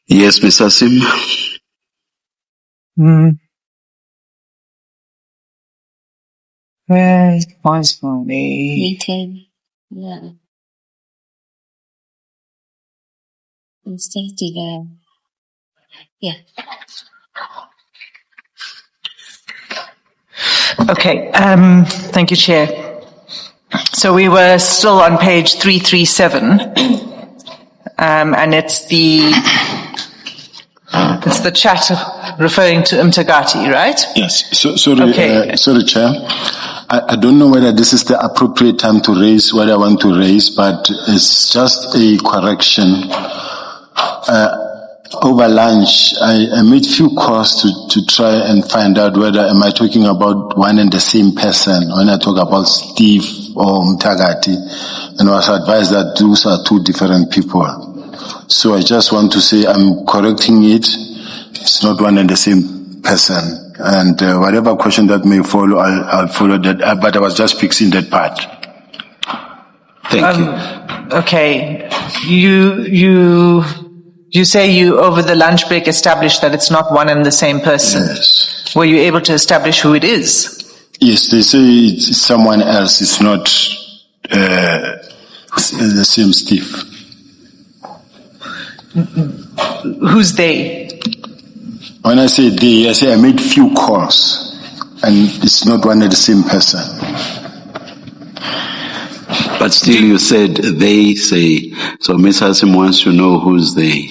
Yes, Mr. Sim. Where it was for me. Yeah. It's stated there. Yeah. Okay, thank you, Chair. So we were still on page 337, and it's the chat referring to Mtagati, right? Yes. Sorry, Okay. Sorry, Chair. I don't know whether this is the appropriate time to raise what I want to raise, but it's just a correction. Over lunch, I made few calls to try and find out whether am I talking about one and the same person when I talk about Steve or Mtagati, and I was advised that those are two different people. So I just want to say I'm correcting it. It's not one and the same person. And whatever question that may follow, I'll follow that. But I was just fixing that part. Thank you. Okay. You say you, over the lunch break, established that it's not one and the same person. Yes. Were you able to establish who it is? Yes, they say it's someone else. It's not the same Steve. Who's they? When I say they, I say I made few calls, and it's not one and the same person. But still you said they say. So Ms. Hassim wants to know who's they.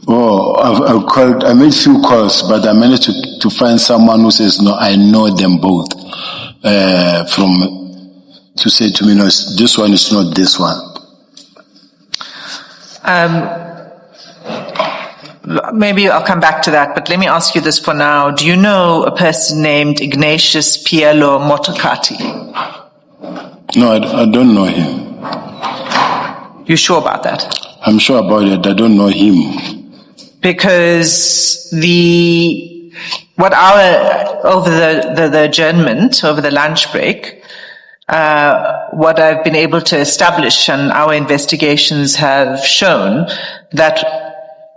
Oh, I made few calls, but I managed to find someone who says, no, I know them both. To say to me, no, this one is not this one. Maybe I'll come back to that, but let me ask you this for now. Do you know a person named Ignatius Pielo Motokati? No, I don't know him. You sure about that? I'm sure about it. I don't know him. Because over the adjournment, over the lunch break, what I've been able to establish and our investigations have shown that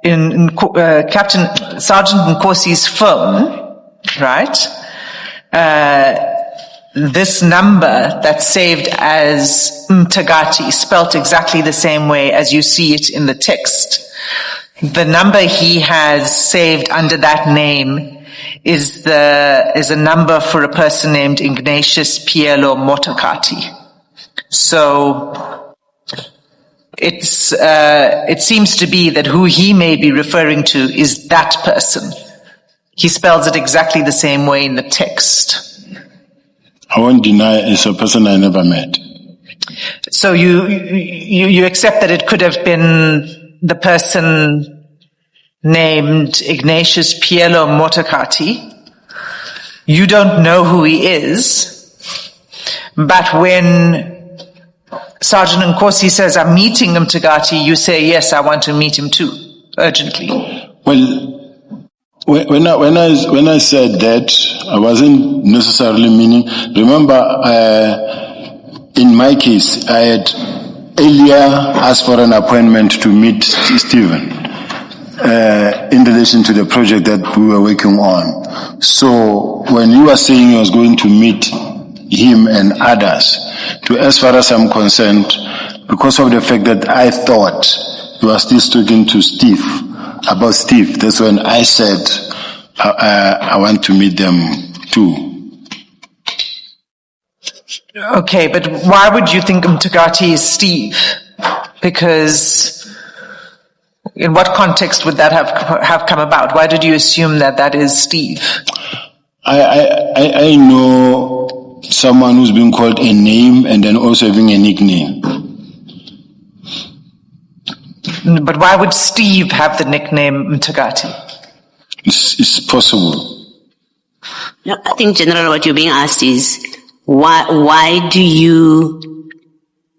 in Sergeant Nkosi's phone, right, this number that's saved as Mtagati, spelt exactly the same way as you see it in the text. The number he has saved under that name is a number for a person named Ignatius Pielo Motokati. So it seems to be that who he may be referring to is that person. He spells it exactly the same way in the text. I won't deny it's a person I never met. So you accept that it could have been the person named Ignatius Pielo Motokati. You don't know who he is, but when Sergeant Nkosi says, I'm meeting Mtagati, you say, yes, I want to meet him too, urgently. Well, when I said that, I wasn't necessarily meaning, remember, in my case, I had earlier asked for an appointment to meet Stephen in relation to the project that we were working on. So when you were saying you was going to meet him and others, as far as I'm concerned, because of the fact that I thought you were still talking to Steve, about Steve, that's when I said I want to meet them too. Okay, but why would you think Mtagati is Steve? Because in what context would that have come about? Why did you assume that is Steve? I know someone who's been called a name and then also having a nickname. But why would Steve have the nickname Mtagati? It's possible. No, I think, General, what you're being asked is, why do you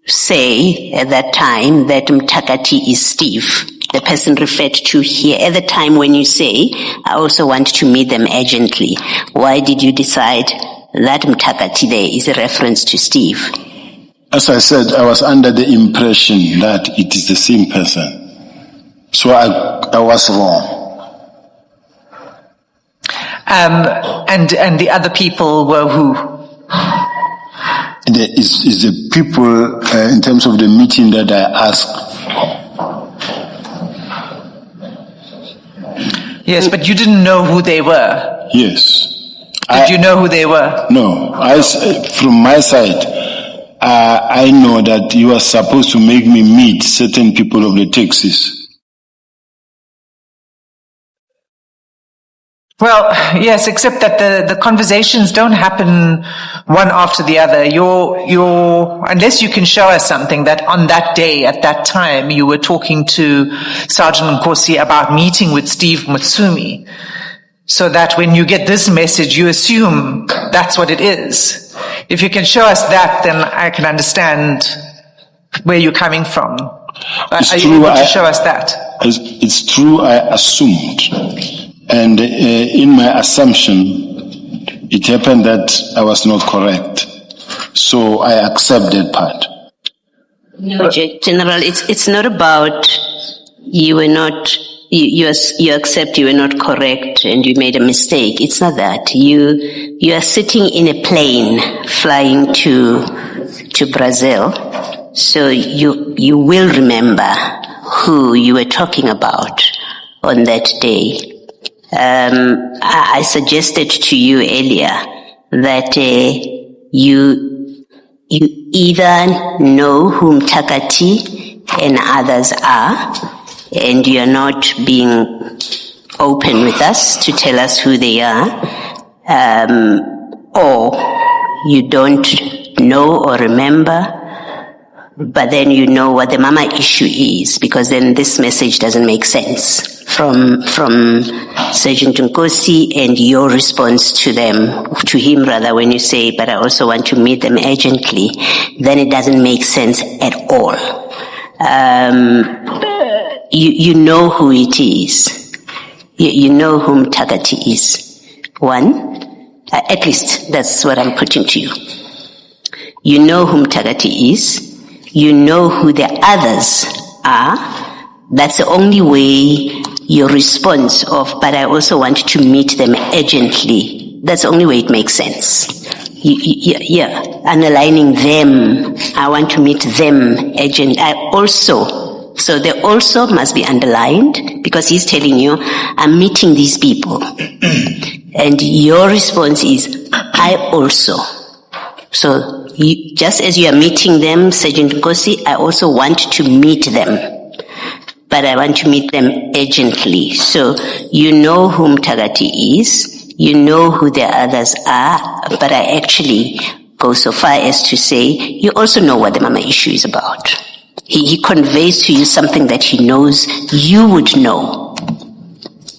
say at that time that Mtagati is Steve, the person referred to here? At the time when you say, I also want to meet them urgently, why did you decide that Mtagati there is a reference to Steve? As I said, I was under the impression that it is the same person. So I was wrong. And the other people were who? Is the people in terms of the meeting that I asked. Yes, but you didn't know who they were. Yes. Did you know who they were? No. From my side, I know that you are supposed to make me meet certain people of the taxis. Well, yes, except that the conversations don't happen one after the other. Unless you can show us something that on that day, at that time, you were talking to Sergeant Nkosi about meeting with Steve Mutsumi, so that when you get this message, you assume that's what it is. If you can show us that, then I can understand where you're coming from. Are you able to show us that? It's true, I assumed. And in my assumption, it happened that I was not correct. So I accept that part. No, General, it's not about you were not, you accept you were not correct and you made a mistake. It's not that. You are sitting in a plane flying to Brazil. So you will remember who you were talking about on that day. I suggested to you earlier that you either know whom Takati and others are, and you are not being open with us to tell us who they are, or you don't know or remember, but then you know what the mama issue is, because then this message doesn't make sense from Sergeant Nkosi and your response to him rather, when you say, but I also want to meet them urgently, then it doesn't make sense at all. You know who it is. You know whom Takati is. One, at least that's what I'm putting to you. You know whom Takati is. You know who the others are. That's the only way your response of, but I also want to meet them urgently. That's the only way it makes sense. Yeah, underlining them. I want to meet them urgent. So they also must be underlined, because he's telling you, I'm meeting these people. And your response is, I also. So just as you are meeting them, Sergeant Nkosi, I also want to meet them. But I want to meet them urgently. So you know whom Tagati is, you know who the others are, but I actually go so far as to say, you also know what the mama issue is about. He conveys to you something that he knows you would know.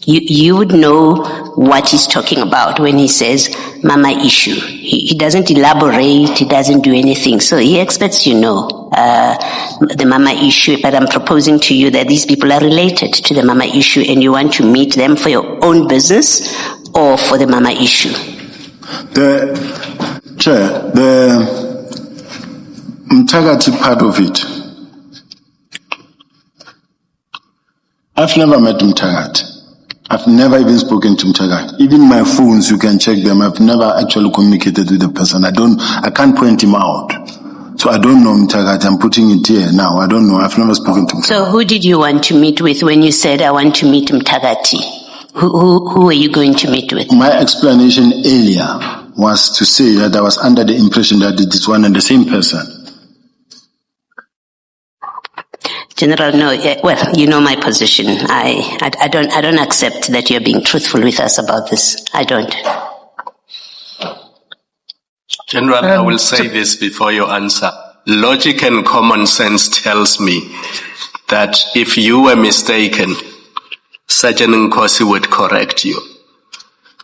You would know what he's talking about when he says mama issue. He doesn't elaborate, he doesn't do anything. So he expects you know the mama issue, but I'm proposing to you that these people are related to the mama issue and you want to meet them for your own business or for the mama issue. The Mtagati part of it, I've never met Mtagati. I've never even spoken to Mtagati. Even my phones, you can check them. I've never actually communicated with the person. I can't point him out. So I don't know Mtagati. I'm putting it here now. I don't know. I've never spoken to him. So who did you want to meet with when you said, I want to meet Mtagati? Who are you going to meet with? My explanation earlier was to say that I was under the impression that it is one and the same person. General, no. Well, you know my position. I don't accept that you're being truthful with us about this. I don't. General, I will say this before you answer. Logic and common sense tells me that if you were mistaken, Sergeant Nkosi would correct you.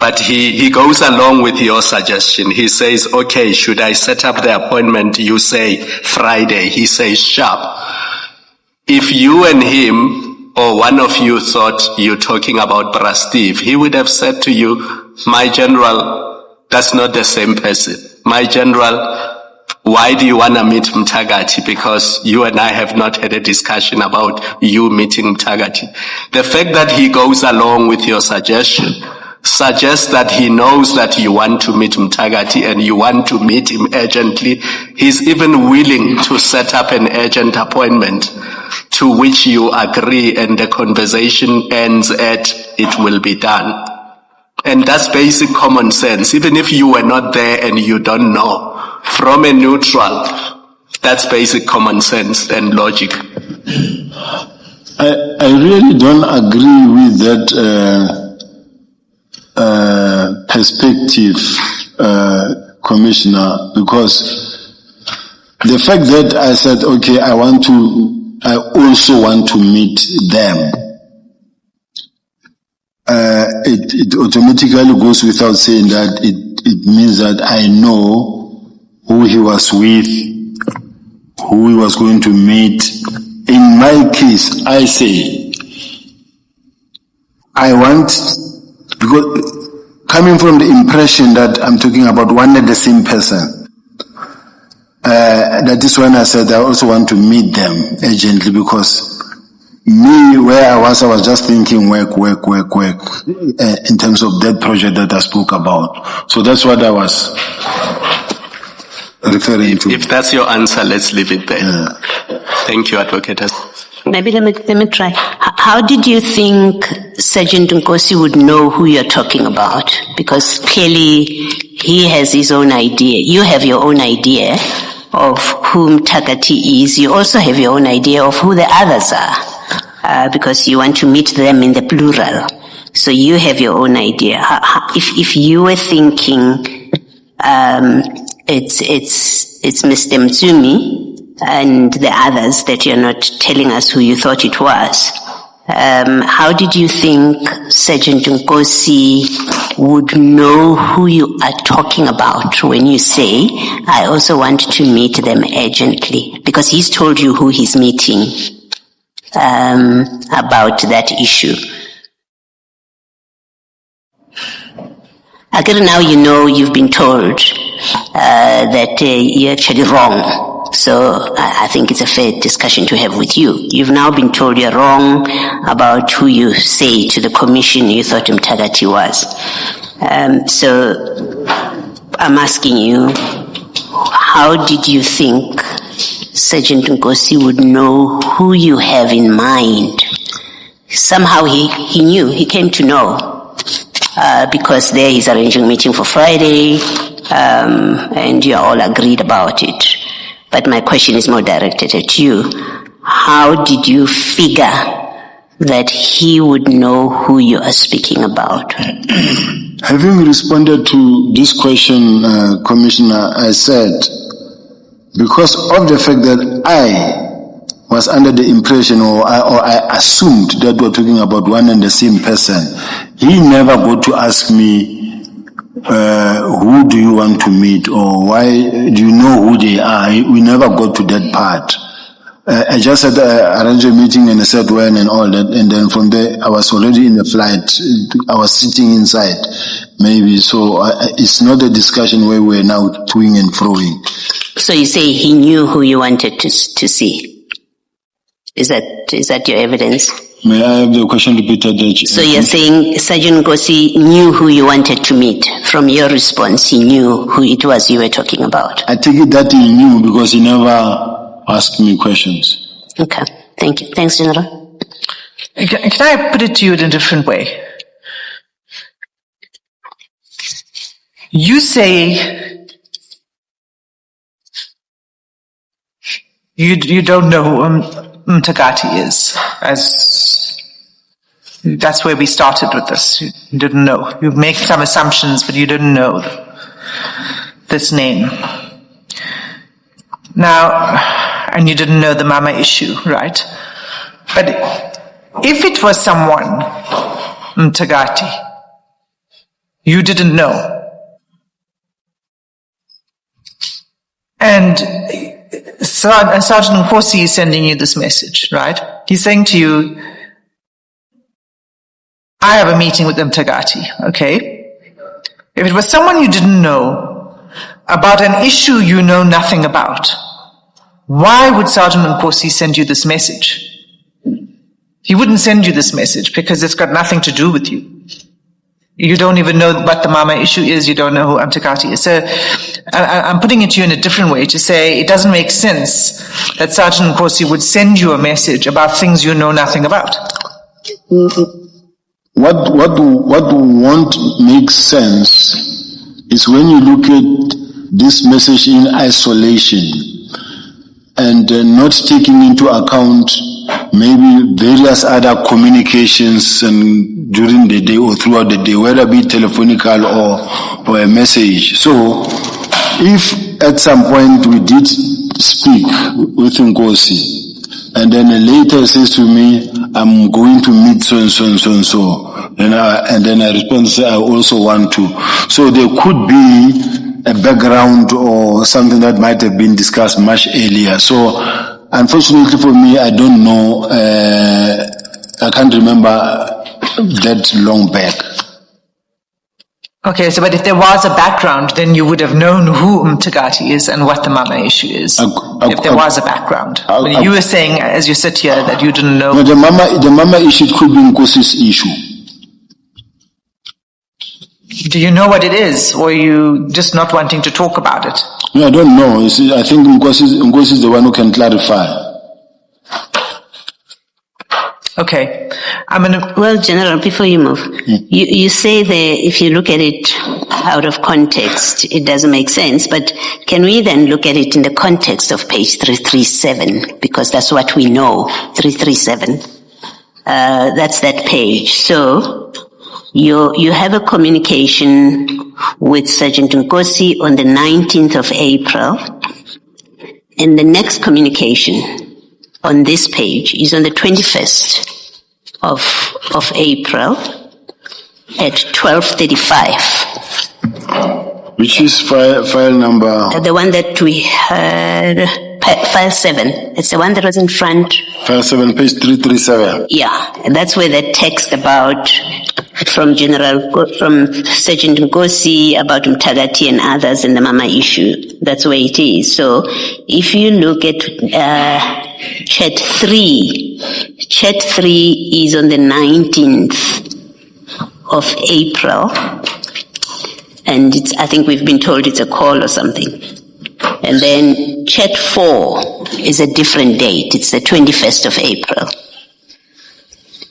But he goes along with your suggestion. He says, okay, should I set up the appointment? You say Friday. He says sharp. If you and him or one of you thought you're talking about Bra Steve, he would have said to you, my general, that's not the same person. My general, Why do you want to meet Mtagati? Because you and I have not had a discussion about you meeting Mtagati. The fact that he goes along with your suggestion suggests that he knows that you want to meet Mtagati and you want to meet him urgently. He's even willing to set up an urgent appointment to which you agree, and the conversation ends at "it will be done." And that's basic common sense. Even if you were not there and you don't know, from a neutral, that's basic common sense and logic. I really don't agree with that perspective, Commissioner, because the fact that I said, okay, I also want to meet them, it automatically goes without saying that it means that I know who he was with, who he was going to meet. In my case, I say, I want, because coming from the impression that I'm talking about one and the same person, that is when I said I also want to meet them urgently, because me, where I was just thinking work, in terms of that project that I spoke about. So that's what I was referring to. If that's your answer, let's leave it there. Yeah. Thank you, Advocate. Maybe let me try. How did you think Sergeant Nkosi would know who you're talking about? Because clearly he has his own idea. You have your own idea of whom Mtagati is. You also have your own idea of who the others are. Because you want to meet them in the plural. So you have your own idea. If you were thinking it's Mr. Mtsumi and the others that you're not telling us who you thought it was, how did you think Sergeant Nkosi would know who you are talking about when you say, I also want to meet them urgently? Because he's told you who he's meeting about that issue. Again, now you know you've been told that you're actually wrong. So I think it's a fair discussion to have with you. You've now been told you're wrong about who you say to the commission you thought Mtagati was. So I'm asking you, how did you think Sergeant Nkosi would know who you have in mind? Somehow he knew, he came to know, because there he's arranging a meeting for Friday, and you're all agreed about it. But my question is more directed at you. How did you figure that he would know who you are speaking about? Having responded to this question, Commissioner, I said, because of the fact that I was under the impression or I assumed that we're talking about one and the same person, he never got to ask me, who do you want to meet or why do you know who they are? We never got to that part. I just had arranged a meeting and I said when and all that, and then from there I was already in the flight. I was sitting inside, maybe. So it's not a discussion where we're now toing and froing. So you say he knew who you wanted to see? Is that your evidence? May I have the question repeated? So you're saying Sergeant Nkosi knew who you wanted to meet. From your response, he knew who it was you were talking about. I take it that he knew because he never asked me questions. Okay, thank you. Thanks, General. Can I put it to you in a different way? You say you don't know who Mtagati is, as that's where we started with this. You didn't know. You make some assumptions, but you didn't know this name. Now, and you didn't know the Mama issue, right? But if it was someone, Mtagati, you didn't know, and Sergeant Nkosi is sending you this message, right? He's saying to you, I have a meeting with Mtagati, okay? If it was someone you didn't know, about an issue you know nothing about. Why would Sergeant Nkosi send you this message? He wouldn't send you this message because it's got nothing to do with you. You don't even know what the Mama issue is. You don't know who Mthakathi is. So I'm putting it to you in a different way to say it doesn't make sense that Sergeant Nkosi would send you a message about things you know nothing about. What won't make sense is when you look at this message in isolation and not taking into account maybe various other communications and during the day or throughout the day, whether it be telephonical or a message. So if at some point we did speak with Nkosi, and then later says to me, I'm going to meet so and so and so and so. And then I respond, say, I also want to. So there could be a background or something that might have been discussed much earlier. So unfortunately for me, I don't know, I can't remember that long back. Okay, so but if there was a background, then you would have known who Mthakathi is and what the Mama issue is. If there was a background. But you were saying, as you sit here, that you didn't know. No, the Mama issue could be Nkosi's issue. Do you know what it is, or are you just not wanting to talk about it? No, I don't know. I think Nkosi is the one who can clarify. Okay. Well, General, before you move, you say that if you look at it out of context, it doesn't make sense, but can we then look at it in the context of page 337? Because that's what we know, 337. That's that page. So you have a communication with Sergeant Nkosi on the 19th of April, and the next communication on this page is on the 21st of April at 12:35. Which is file number? The one that we had, file 7. It's the one that was in front. File 7, page 337. Yeah, and that's where the text about from Sergeant Nkosi about Mthakathi and others in the Mama issue. That's where it is. So if you look at chat 3 is on the 19th of April, and I think we've been told it's a call or something. And then chat 4 is a different date. It's the 21st of April.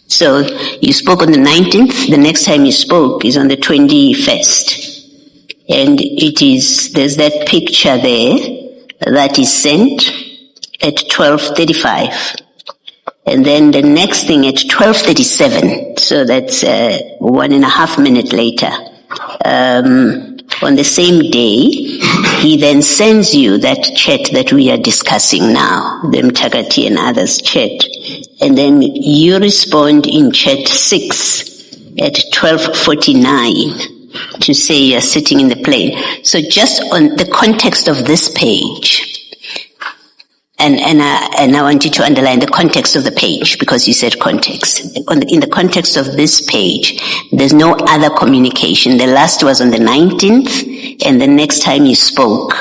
So you spoke on the 19th. The next time you spoke is on the 21st. And there's that picture there that is sent at 12:35. And then the next thing at 12:37. So that's 1.5 minutes later. On the same day, he then sends you that chat that we are discussing now, the Mthakathi and others chat. And then you respond in chat 6 at 12:49 to say you're sitting in the plane. So just on the context of this page, and I want you to underline the context of the page because you said context. In the context of this page, there's no other communication. The last was on the 19th, and the next time you spoke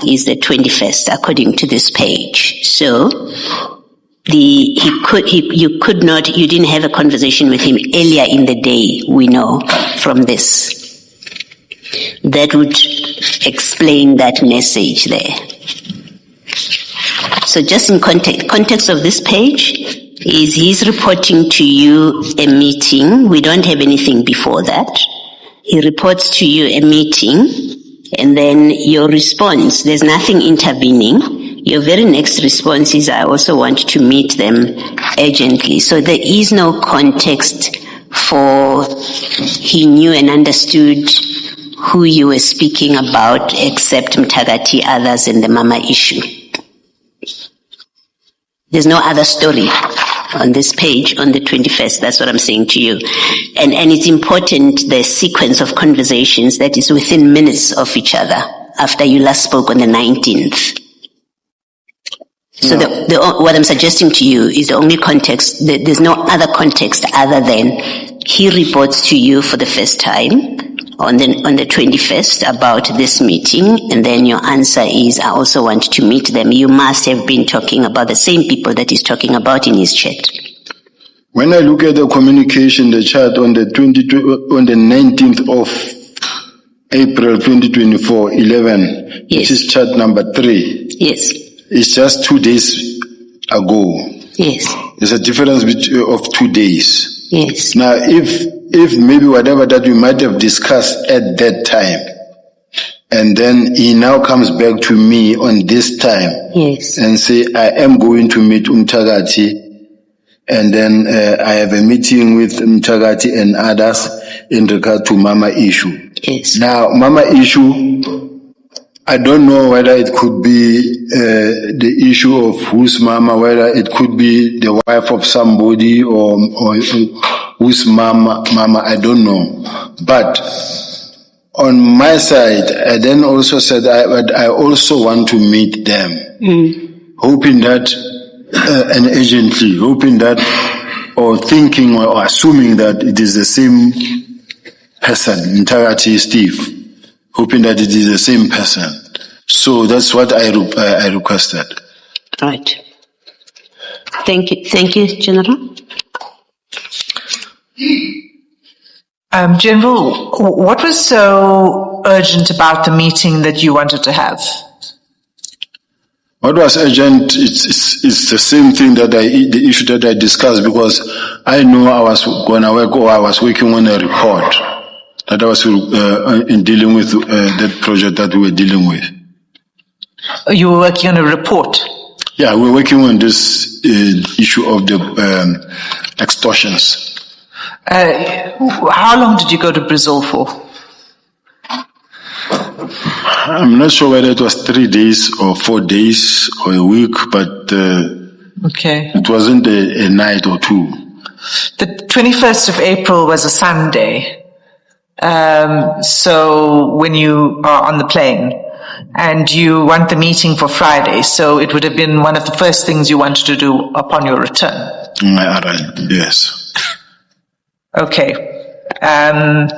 is the 21st, according to this page. So you didn't have a conversation with him earlier in the day, we know from this. That would explain that message there. So just in context of this page is he's reporting to you a meeting. We don't have anything before that. He reports to you a meeting, and then your response, there's nothing intervening. Your very next response is, I also want to meet them urgently. So there is no context for he knew and understood who you were speaking about except Mthakathi, others, and the Mama issue. There's no other story on this page on the 21st. That's what I'm saying to you. And it's important, the sequence of conversations that is within minutes of each other after you last spoke on the 19th. So what I'm suggesting to you is the only context, there's no other context other than he reports to you for the first time on the 21st about this meeting, and then your answer is, I also want to meet them. You must have been talking about the same people that he's talking about in his chat. When I look at the communication, the chat on the 19th of April 2024, 11, Yes. this is chat number 3. Yes. It's just 2 days ago. Yes. There's a difference of 2 days. Yes. Now, if maybe whatever that we might have discussed at that time, and then he now comes back to me on this time, Yes. and say, I am going to meet Umtagati, and then I have a meeting with Umtagati and others in regard to Mama issue. Yes. Now, Mama issue, I don't know whether it could be the issue of whose mama, whether it could be the wife of somebody or whose mama, I don't know. But on my side, I then also said I also want to meet them, hoping that, and urgently, hoping that, or thinking or assuming that it is the same person, entirety Steve. Hoping that it is the same person. So that's what I requested. Right. Thank you. Thank you, General. General, what was so urgent about the meeting that you wanted to have? What was urgent, it's the same thing that the issue that I discussed, because I know I was going to work, or I was working on a report that I was in dealing with that project that we were dealing with. You were working on a report? Yeah, we're working on this issue of the extortions. How long did you go to Brazil for? I'm not sure whether it was 3 days or 4 days or a week, but okay. It wasn't a night or two. The 21st of April was a Sunday. So when you are on the plane and you want the meeting for Friday, so it would have been one of the first things you wanted to do upon your return. Yes. Okay. And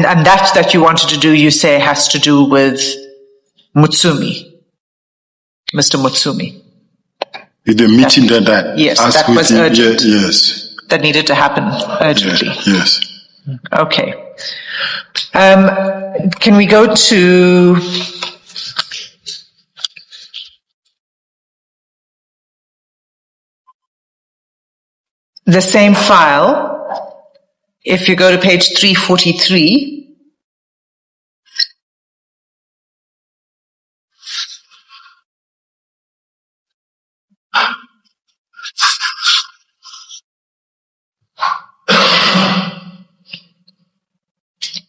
that you wanted to do, you say, has to do with Mutsumi, Mr. Mutsumi. With the meeting that I yes, asked that was him, urgent. Yes. That needed to happen urgently. Yes. Okay. Can we go to the same file? If you go to page 343,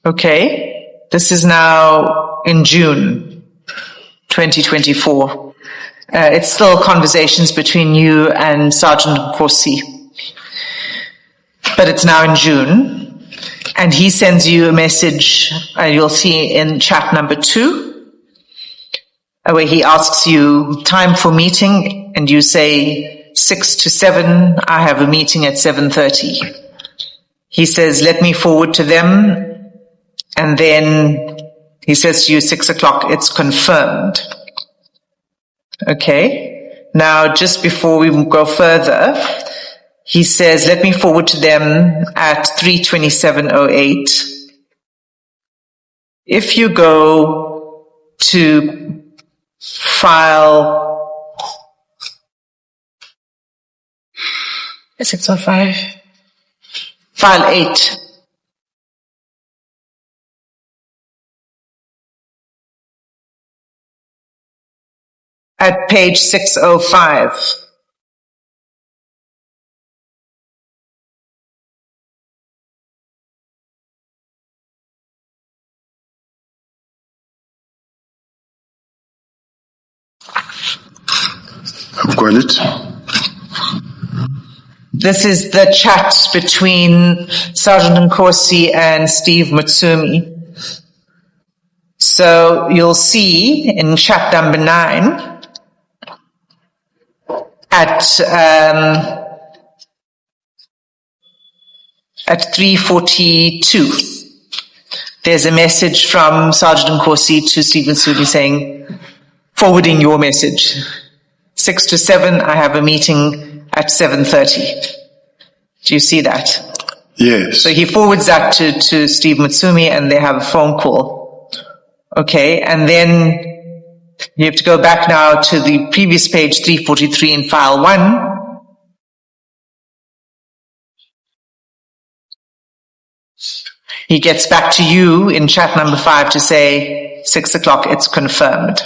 okay, this is now in June 2024. It's still conversations between you and Sergeant Nkosi, but it's now in June, and he sends you a message, you'll see in chat number 2, where he asks you time for meeting, and you say 6 to 7, I have a meeting at 7:30. He says, let me forward to them, and then he says to you 6 o'clock, it's confirmed. Okay, now just before we go further, he says, let me forward to them at 3:27:08. If you go to file 605, file 8, at page 605. I've got it. This is the chat between Sergeant Nkosi and Steve Mutsumi. So you'll see in chat number 9 at 3:42. there's a message from Sergeant Nkosi to Steve Mtsumi saying, forwarding your message. 6 to 7, I have a meeting at 7:30. Do you see that? Yes. So he forwards that to Steve Mtsumi and they have a phone call. Okay, and then you have to go back now to the previous page, 343 in file 1. He gets back to you in chat number 5 to say, 6 o'clock, it's confirmed.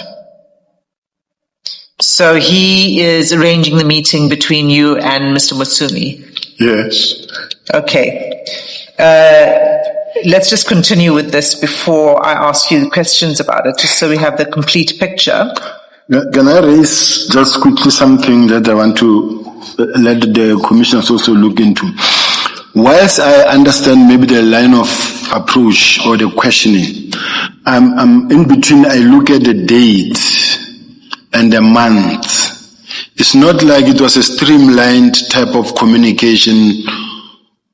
So he is arranging the meeting between you and Mr. Mtsumi. Yes. Okay. Let's just continue with this before I ask you questions about it, just so we have the complete picture. Can I raise just quickly something that I want to let the commissioners also look into? Whilst I understand maybe the line of approach or the questioning, I'm in between. I look at the date and the month. It's not like it was a streamlined type of communication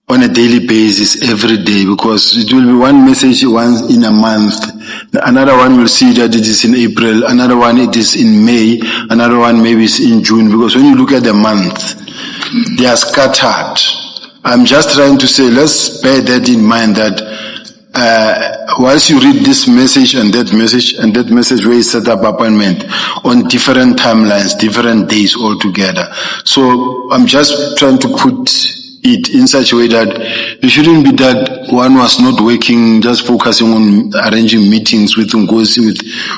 on a daily basis every day, because it will be one message once in a month. Another one will see that it is in April. Another one it is in May. Another one maybe is in June. Because when you look at the month, they are scattered. I'm just trying to say, let's bear that in mind, that once you read this message and that message where you set up appointment on different timelines, different days altogether. So I'm just trying to put it in such a way that it shouldn't be that one was not working, just focusing on arranging meetings with Nkosi,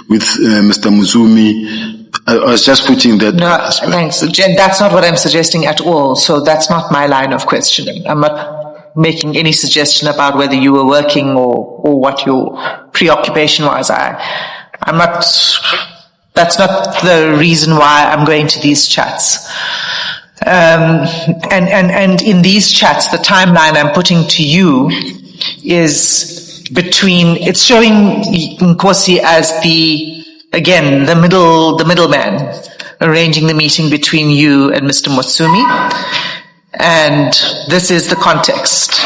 with Mr. Mtsumi. I was just putting that. No, aspect. thanks. Jen, that's not what I'm suggesting at all. So that's not my line of questioning. I'm not making any suggestion about whether you were working or what your preoccupation was. I'm not, that's not the reason why I'm going to these chats. And in these chats, the timeline I'm putting to you is it's showing Nkosi as the middleman, arranging the meeting between you and Mr. Mtsumi. And this is the context.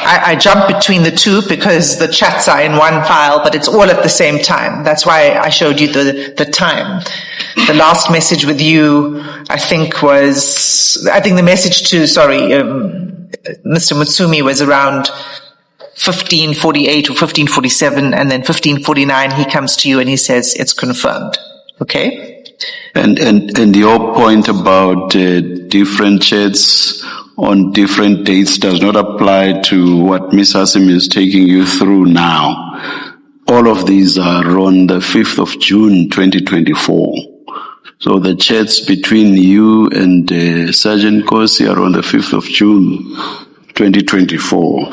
I jump between the two because the chats are in one file, but it's all at the same time. That's why I showed you the time. The last message with you, I think the message to, Mr. Mtsumi was around 15:48 or 15:47, and then 15:49 he comes to you and he says it's confirmed. Okay? And your point about different chats on different dates does not apply to what Ms. Hassim is taking you through now. All of these are on the 5th of June 2024. So the chats between you and Sergeant Nkosi are on the 5th of June 2024.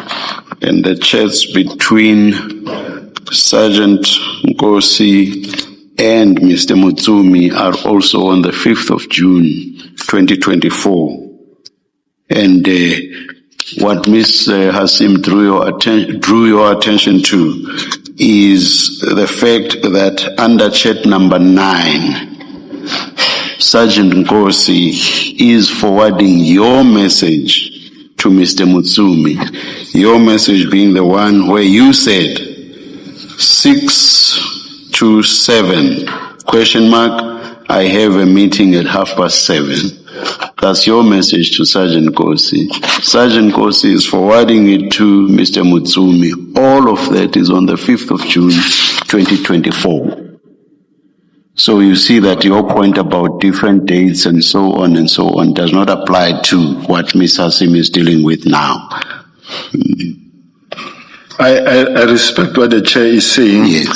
And the chats between Sergeant Nkosi and Mr. Mtsumi are also on the 5th of June 2024. And what Ms. Hassim drew your attention to is the fact that under chat number 9, Sergeant Nkosi is forwarding your message to Mr. Mtsumi. Your message being the one where you said 6 to 7, ? I have a meeting at 7:30. That's your message to Sergeant Nkosi. Sergeant Nkosi is forwarding it to Mr. Mtsumi. All of that is on the 5th of June 2024. So you see that your point about different dates and so on does not apply to what Ms. Hassim is dealing with now. I respect what the chair is saying. Yes.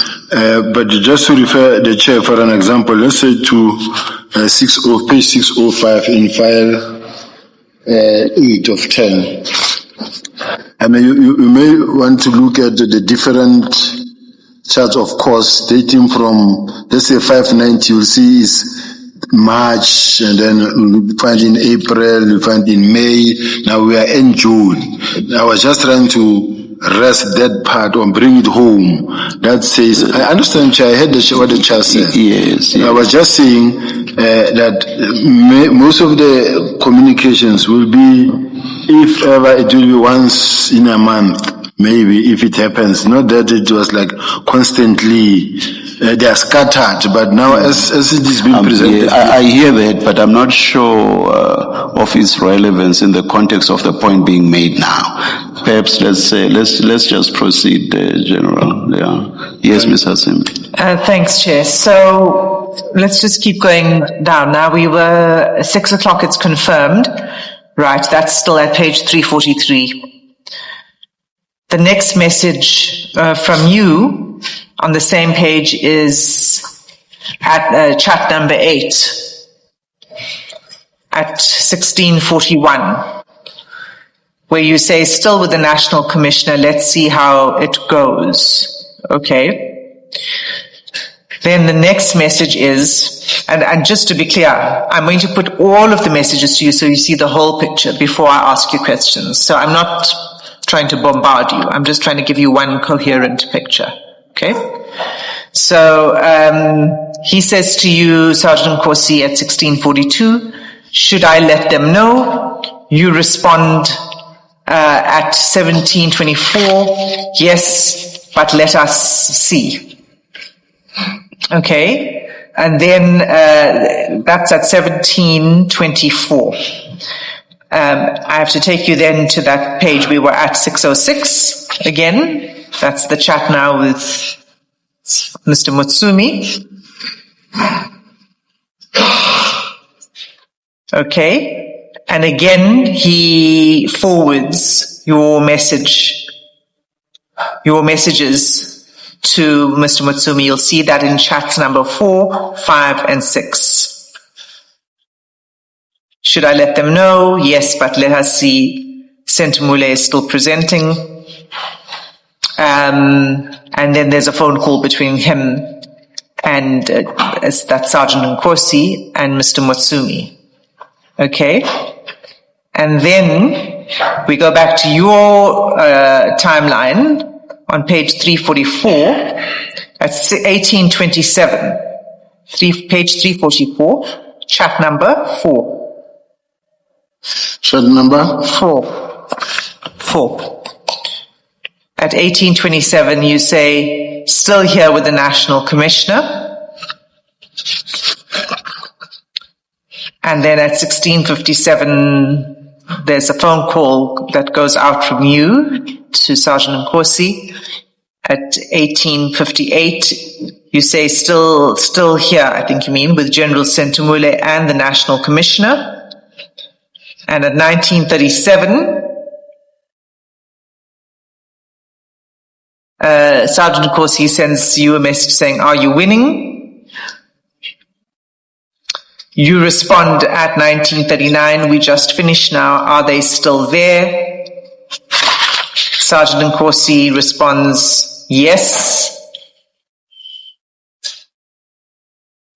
But just to refer the chair for an example, let's say to page 605 in file 8 of 10. I mean, you may want to look at the different charts of course dating from, let's say 590, you'll see is March, and then you find in April, you find in May. Now we are in June. I was just trying to rest that part or bring it home. That says, I understand, Chair, I heard what the Chair said. Yes. I was just saying that most of the communications will be, if ever, it will be once in a month. Maybe if it happens, not that it was like constantly, they are scattered, but now as it is being presented. Yeah, I hear that, but I'm not sure of its relevance in the context of the point being made now. Perhaps let's just proceed, General. Yeah. Yes, Ms. Hassim. Thanks, Chair. So let's just keep going down. Now we were 6 o'clock. It's confirmed, right? That's still at page 343. The next message from you on the same page is at chat number 8 at 1641, where you say, still with the National Commissioner, let's see how it goes. Okay. Then the next message is, and just to be clear, I'm going to put all of the messages to you so you see the whole picture before I ask you questions. So I'm not trying to bombard you. I'm just trying to give you one coherent picture. Okay? So he says to you, Sergeant Nkosi, at 1642, should I let them know? You respond at 1724, yes, but let us see. Okay? And then that's at 1724. I have to take you then to that page we were at 606 again. That's the chat now with Mr. Mutsumi. Okay. And again, he forwards your messages to Mr. Mutsumi. You'll see that in chats number 4, 5, and 6. Should I let them know? Yes, but let us see. Sentumule is still presenting. And then there's a phone call between him and that's Sergeant Nkosi and Mr. Mutsumi. Okay? And then we go back to your timeline on page 344 at 1827. Page 344, chat number 4. Chat number? 4. At 1827, you say, still here with the National Commissioner. And then at 1657, there's a phone call that goes out from you to Sergeant Nkosi. At 1858, you say, still here, I think you mean, with General Sentumule and the National Commissioner. And at 1937, Sergeant Nkosi sends you a message saying, are you winning? You respond at 1939, we just finished now, are they still there? Sergeant Nkosi responds, yes.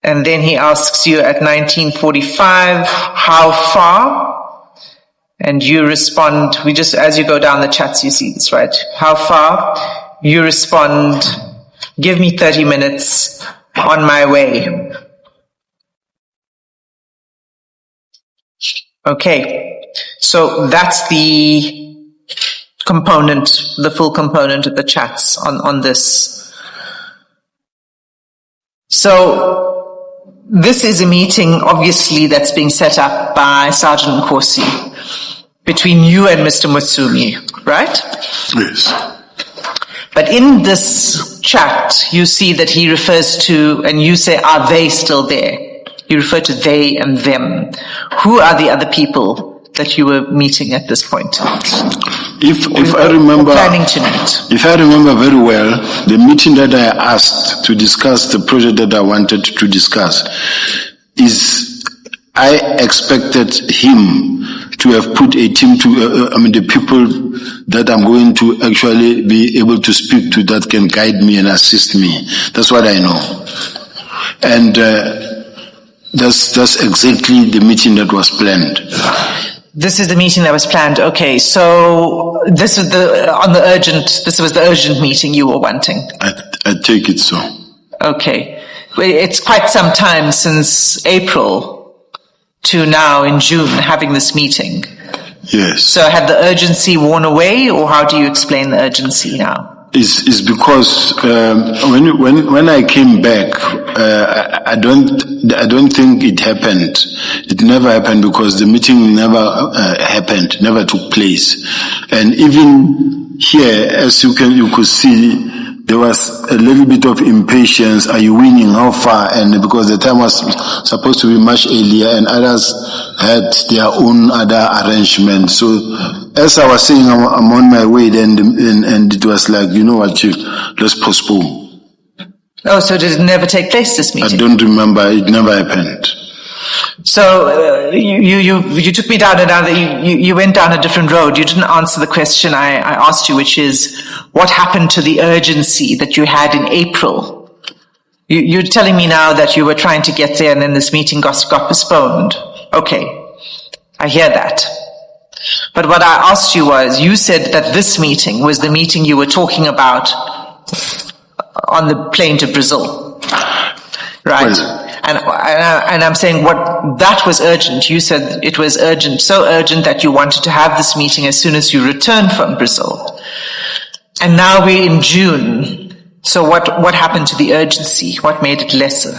And then he asks you at 1945, how far? And you respond, as you go down the chats, you see this, right? How far? You respond, give me 30 minutes, on my way. Okay. So that's the component, the full component of the chats on this. So this is a meeting, obviously, that's being set up by Sergeant Nkosi between you and Mr. Mutsumi, right? Yes. But in this chat, you see that he refers to, and you say, are they still there? You refer to they and them. Who are the other people that you were meeting at this point? If I remember, planning to meet. If I remember very well, the meeting that I asked to discuss the project that I wanted to discuss is, I expected him to have put a team the people that I'm going to actually be able to speak to that can guide me and assist me. That's what I know. And that's exactly the meeting that was planned. This is the meeting that was planned. Okay, so this was the urgent meeting you were wanting. I take it so. Okay. It's quite some time since April to now in June having this meeting. Yes. So had the urgency worn away, or how do you explain the urgency now? Is because when I came back, I don't think it happened. It never happened because the meeting never happened, never took place, and even here, as you could see, there was a little bit of impatience. Are you winning? How far? And because the time was supposed to be much earlier, and others had their own other arrangements. So, as I was saying, I'm on my way. Then, and it was like, you know what, Chief, let's postpone. Oh, so did it never take place, this meeting? I don't remember. It never happened. So you took me down another. You went down a different road. You didn't answer the question I asked you, which is what happened to the urgency that you had in April. You're telling me now that you were trying to get there, and then this meeting got postponed. Okay, I hear that. But what I asked you was, you said that this meeting was the meeting you were talking about on the plane to Brazil, right? Well, and I'm saying what that was urgent. You said it was urgent, so urgent that you wanted to have this meeting as soon as you returned from Brazil. And now we're in June. So what happened to the urgency? What made it lesser?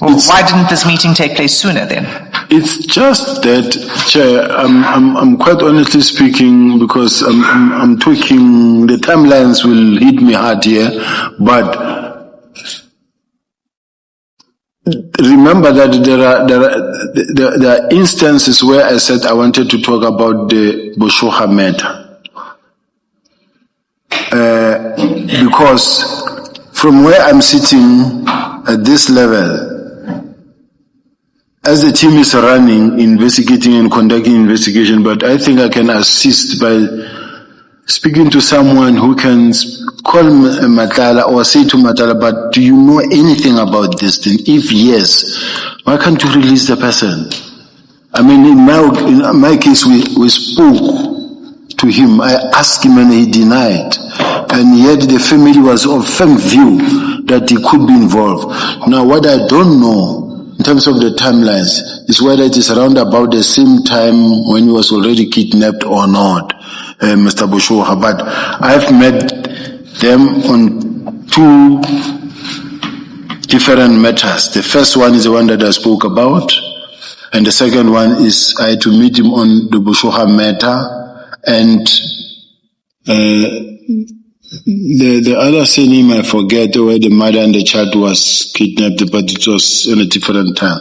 Well, why didn't this meeting take place sooner then? It's just that, Chair, I'm quite honestly speaking, because I'm talking, the timelines will hit me hard here, but remember that there are instances where I said I wanted to talk about the Boshoga matter. Because from where I'm sitting at this level, as the team is running, investigating and conducting investigation, but I think I can assist by speaking to someone who can call Matala or say to Matala, but do you know anything about this thing? If yes, why can't you release the person? I mean, in my case, we spoke to him. I asked him and he denied. And yet the family was of firm view that he could be involved. Now, what I don't know in terms of the timelines is whether it is around about the same time when he was already kidnapped or not, Mr. Boshoga. But I've met them on two different matters. The first one is the one that I spoke about, and the second one is I had to meet him on the Boshoga matter, and the other surname I forget, where the mother and the child was kidnapped, but it was in a different time.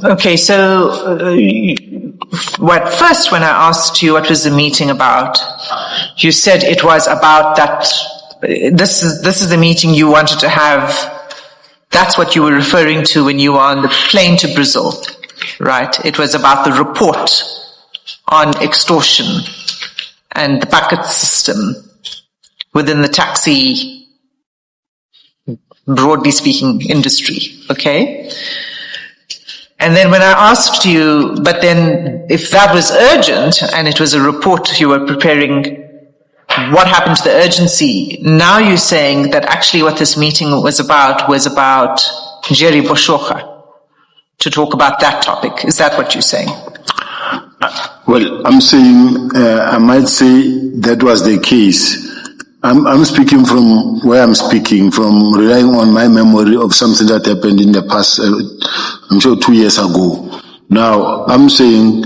Okay, so first when I asked you what was the meeting about, you said it was about that. This is the meeting you wanted to have. That's what you were referring to when you were on the plane to Brazil, right? It was about the report on extortion and the bucket system within the taxi, broadly speaking, industry, okay? And then when I asked you, but then if that was urgent and it was a report you were preparing, what happened to the urgency? Now you're saying that actually what this meeting was about Jerry Boshoga, to talk about that topic. Is that what you're saying? Well, I'm saying, I might say that was the case. I'm speaking from where I'm speaking, from relying on my memory of something that happened in the past, I'm sure 2 years ago. Now, I'm saying,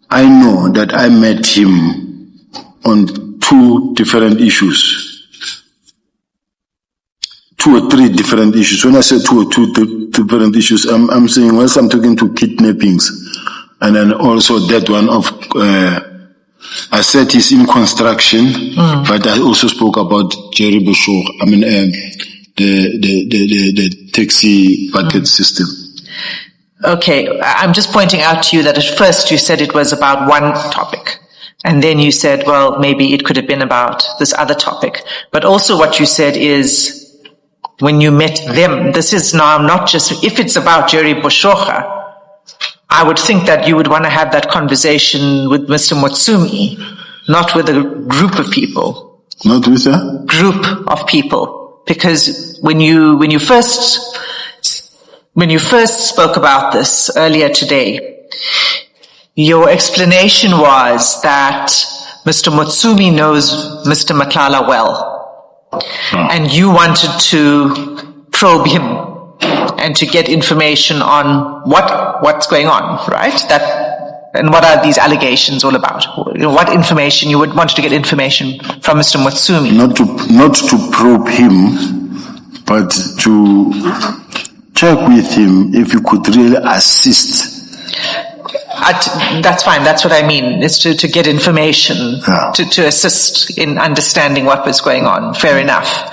I know that I met him on 2 different issues. 2 or 3 different issues. When I say 2 or 2 different issues, I'm saying, once I'm talking to kidnappings, and then also that one of, I said he's in construction, but I also spoke about Jerry Boshoga. I mean, the taxi bucket system. Okay, I'm just pointing out to you that at first you said it was about one topic. And then you said, well, maybe it could have been about this other topic. But also what you said is, when you met them, this is now not just, if it's about Jerry Boshoga, I would think that you would want to have that conversation with Mr. Motsumi, not with a group of people. Not with a group of people, because when you first spoke about this earlier today, your explanation was that Mr. Mutsumi knows Mr. Matlala well. And you wanted to probe him and to get information on what's going on, right? And what are these allegations all about? What information you would want to get information from Mr. Mutsumi? Not to probe him, but to check with him if you could really assist. That's fine. That's what I mean, is to get information, Yeah. to assist in understanding what was going on. Fair enough.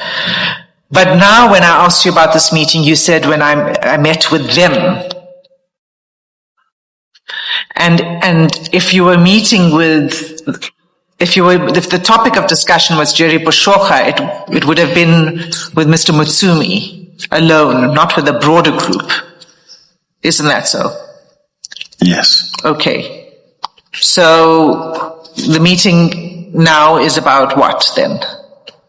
But now when I asked you about this meeting, you said when I met with them. And if you were meeting with, if the topic of discussion was Jerry Boshocha, it would have been with Mr. Mutsumi alone, not with a broader group. Isn't that so? Yes. Okay. So the meeting now is about what then?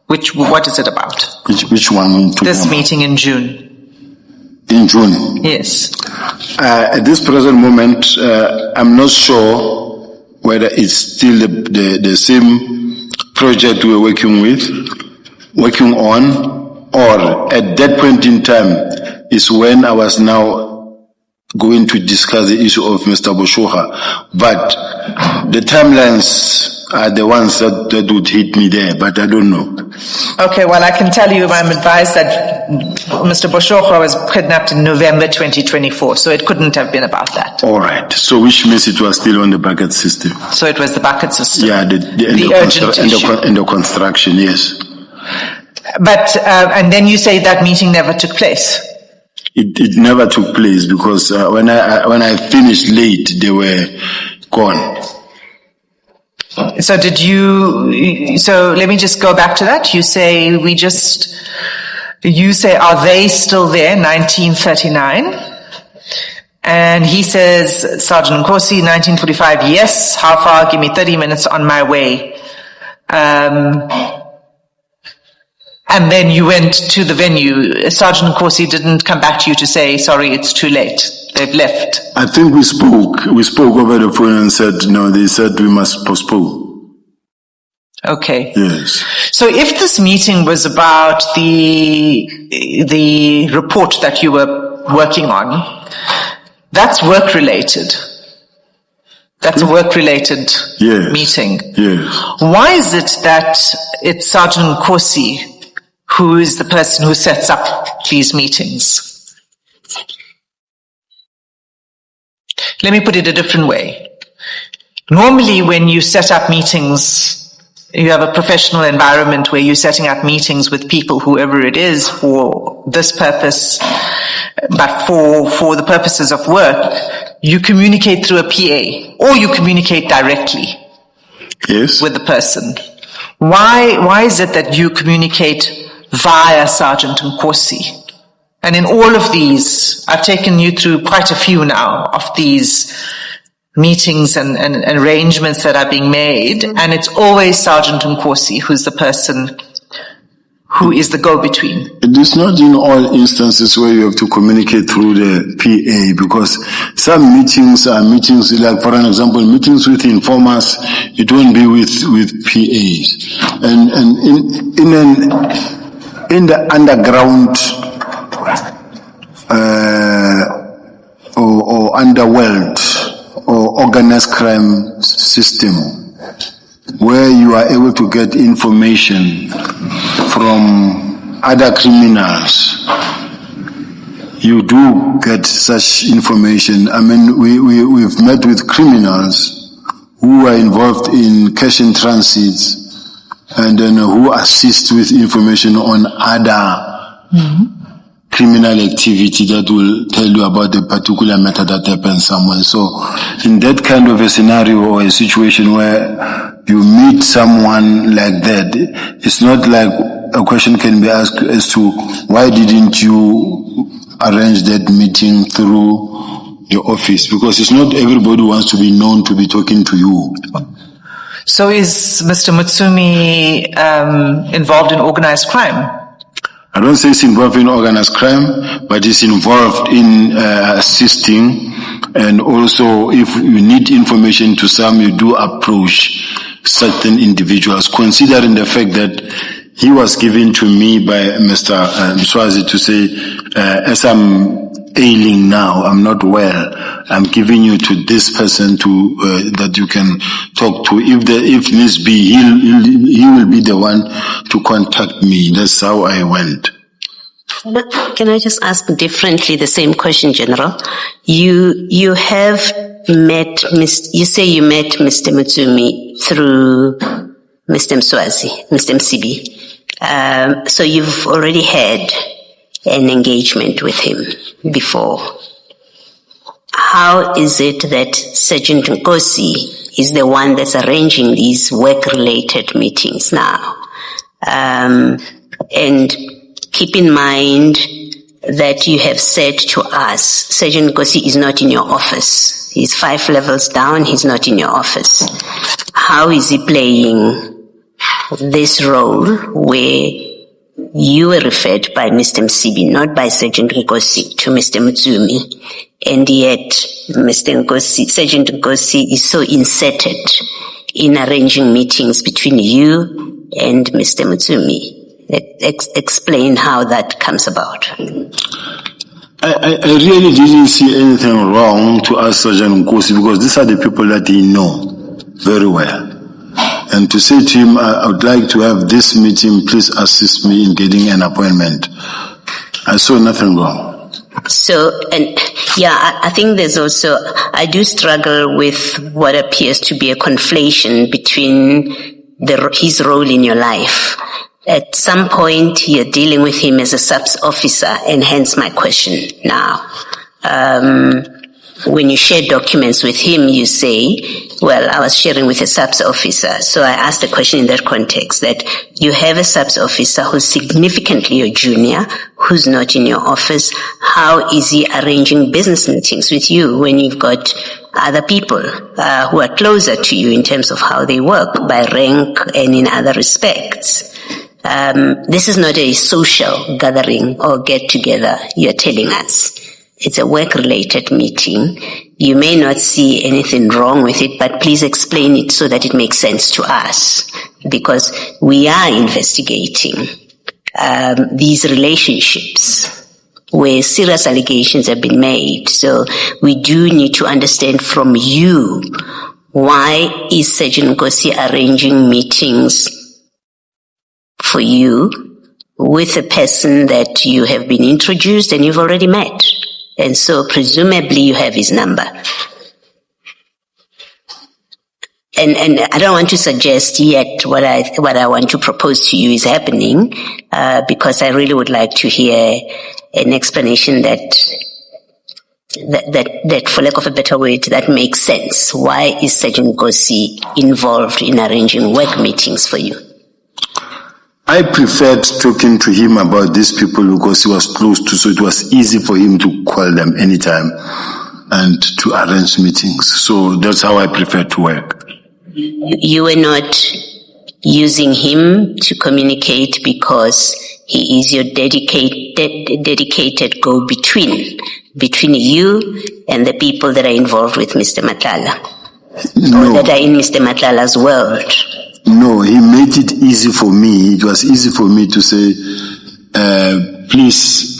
What is it about? Which one? This meeting in June. In June. Yes. At this present moment, I'm not sure whether it's still the same project we're working on, or at that point in time is when I was now going to discuss the issue of Mr. Boshocha. But the timelines are the ones that would hit me there, but I don't know. Okay, well, I can tell you I'm advised that Mr. Boshocha was kidnapped in November 2024, so it couldn't have been about that. All right. So which means it was still on the bucket system. So it was the bucket system. Yeah, the urgent issue. and the construction, yes. But, and then you say that meeting never took place. It never took place because when I finished late, they were gone. So so let me just go back to that. You say, are they still there, 1939? And he says, Sergeant Nkosi, 1945, yes, how far? Give me 30 minutes on my way. And then you went to the venue. Sergeant Nkosi didn't come back to you to say, sorry, it's too late. They've left. I think we spoke over the phone and said, no, they said we must postpone. Okay. Yes. So if this meeting was about the report that you were working on, that's work related. That's a work-related meeting. Yes. Why is it that it's Sergeant Nkosi who is the person who sets up these meetings? Let me put it a different way. Normally, when you set up meetings, you have a professional environment where you're setting up meetings with people, whoever it is, for this purpose, but for the purposes of work, you communicate through a PA, or you communicate directly with the person. Why is it that you communicate via Sergeant Nkosi? And in all of these, I've taken you through quite a few now of these meetings and arrangements that are being made, and it's always Sergeant Nkosi who's the person who is the go-between. It is not in all instances where you have to communicate through the PA, because some meetings are meetings, like for an example, meetings with informers, it won't be with PAs. And in the underground or underworld or organized crime system, where you are able to get information from other criminals, you do get such information. I mean, we've met with criminals who are involved in cash in transits and then who assist with information on other criminal activity that will tell you about the particular matter that happened somewhere. So in that kind of a scenario or a situation where you meet someone like that, it's not like a question can be asked as to why didn't you arrange that meeting through your office, because it's not everybody wants to be known to be talking to you. So is Mr. Mutsumi involved in organized crime? I don't say he's involved in organized crime, but he's involved in assisting And also, if you need information to some, you do approach certain individuals, considering the fact that he was given to me by Mr. Mswazi to say, as I'm ailing now, I'm not well, I'm giving you to this person to that you can talk to. If needs be, he will be the one to contact me. That's how I went. Can I just ask differently the same question, General? You have met, you say you met Mr. Mutsumi through Mr. Mswazi, Mr. Msibi. So you've already had an engagement with him before. How is it that Sergeant Nkosi is the one that's arranging these work-related meetings now? And keep in mind that you have said to us, Sergeant Nkosi is not in your office. He's 5 levels down, he's not in your office. How is he playing this role where you were referred by Mr. Msibi, not by Sergeant Nkosi, to Mr. Mutsumi, and yet Sergeant Nkosi is so inserted in arranging meetings between you and Mr. Mutsumi? Explain how that comes about. I really didn't see anything wrong to ask Sergeant Nkosi, because these are the people that he know very well. And to say to him, I would like to have this meeting, please assist me in getting an appointment. I saw nothing wrong. So, and yeah, I think there's also, I do struggle with what appears to be a conflation between his role in your life. At some point, you're dealing with him as a subs officer, and hence my question now. When you share documents with him, you say, well, I was sharing with a subs officer. So I asked the question in that context, that you have a subs officer who's significantly your junior, who's not in your office. How is he arranging business meetings with you when you've got other people who are closer to you in terms of how they work by rank and in other respects? This is not a social gathering or get together, you're telling us. It's a work-related meeting. You may not see anything wrong with it, but please explain it so that it makes sense to us, because we are investigating these relationships where serious allegations have been made. So we do need to understand from you, why is Sergeant Nkosi arranging meetings for you with a person that you have been introduced and you've already met? And so presumably you have his number. And I don't want to suggest yet what I want to propose to you is happening, because I really would like to hear an explanation that for lack of a better word, that makes sense. Why is Sergeant Nkosi involved in arranging work meetings for you? I preferred talking to him about these people because he was close to, so it was easy for him to call them anytime and to arrange meetings. So that's how I prefer to work. You were not using him to communicate because he is your dedicated go-between between you and the people that are involved with Mr. Matlala, No. or that are in Mr. Matlala's world. No, he made it easy for me. It was easy for me to say, please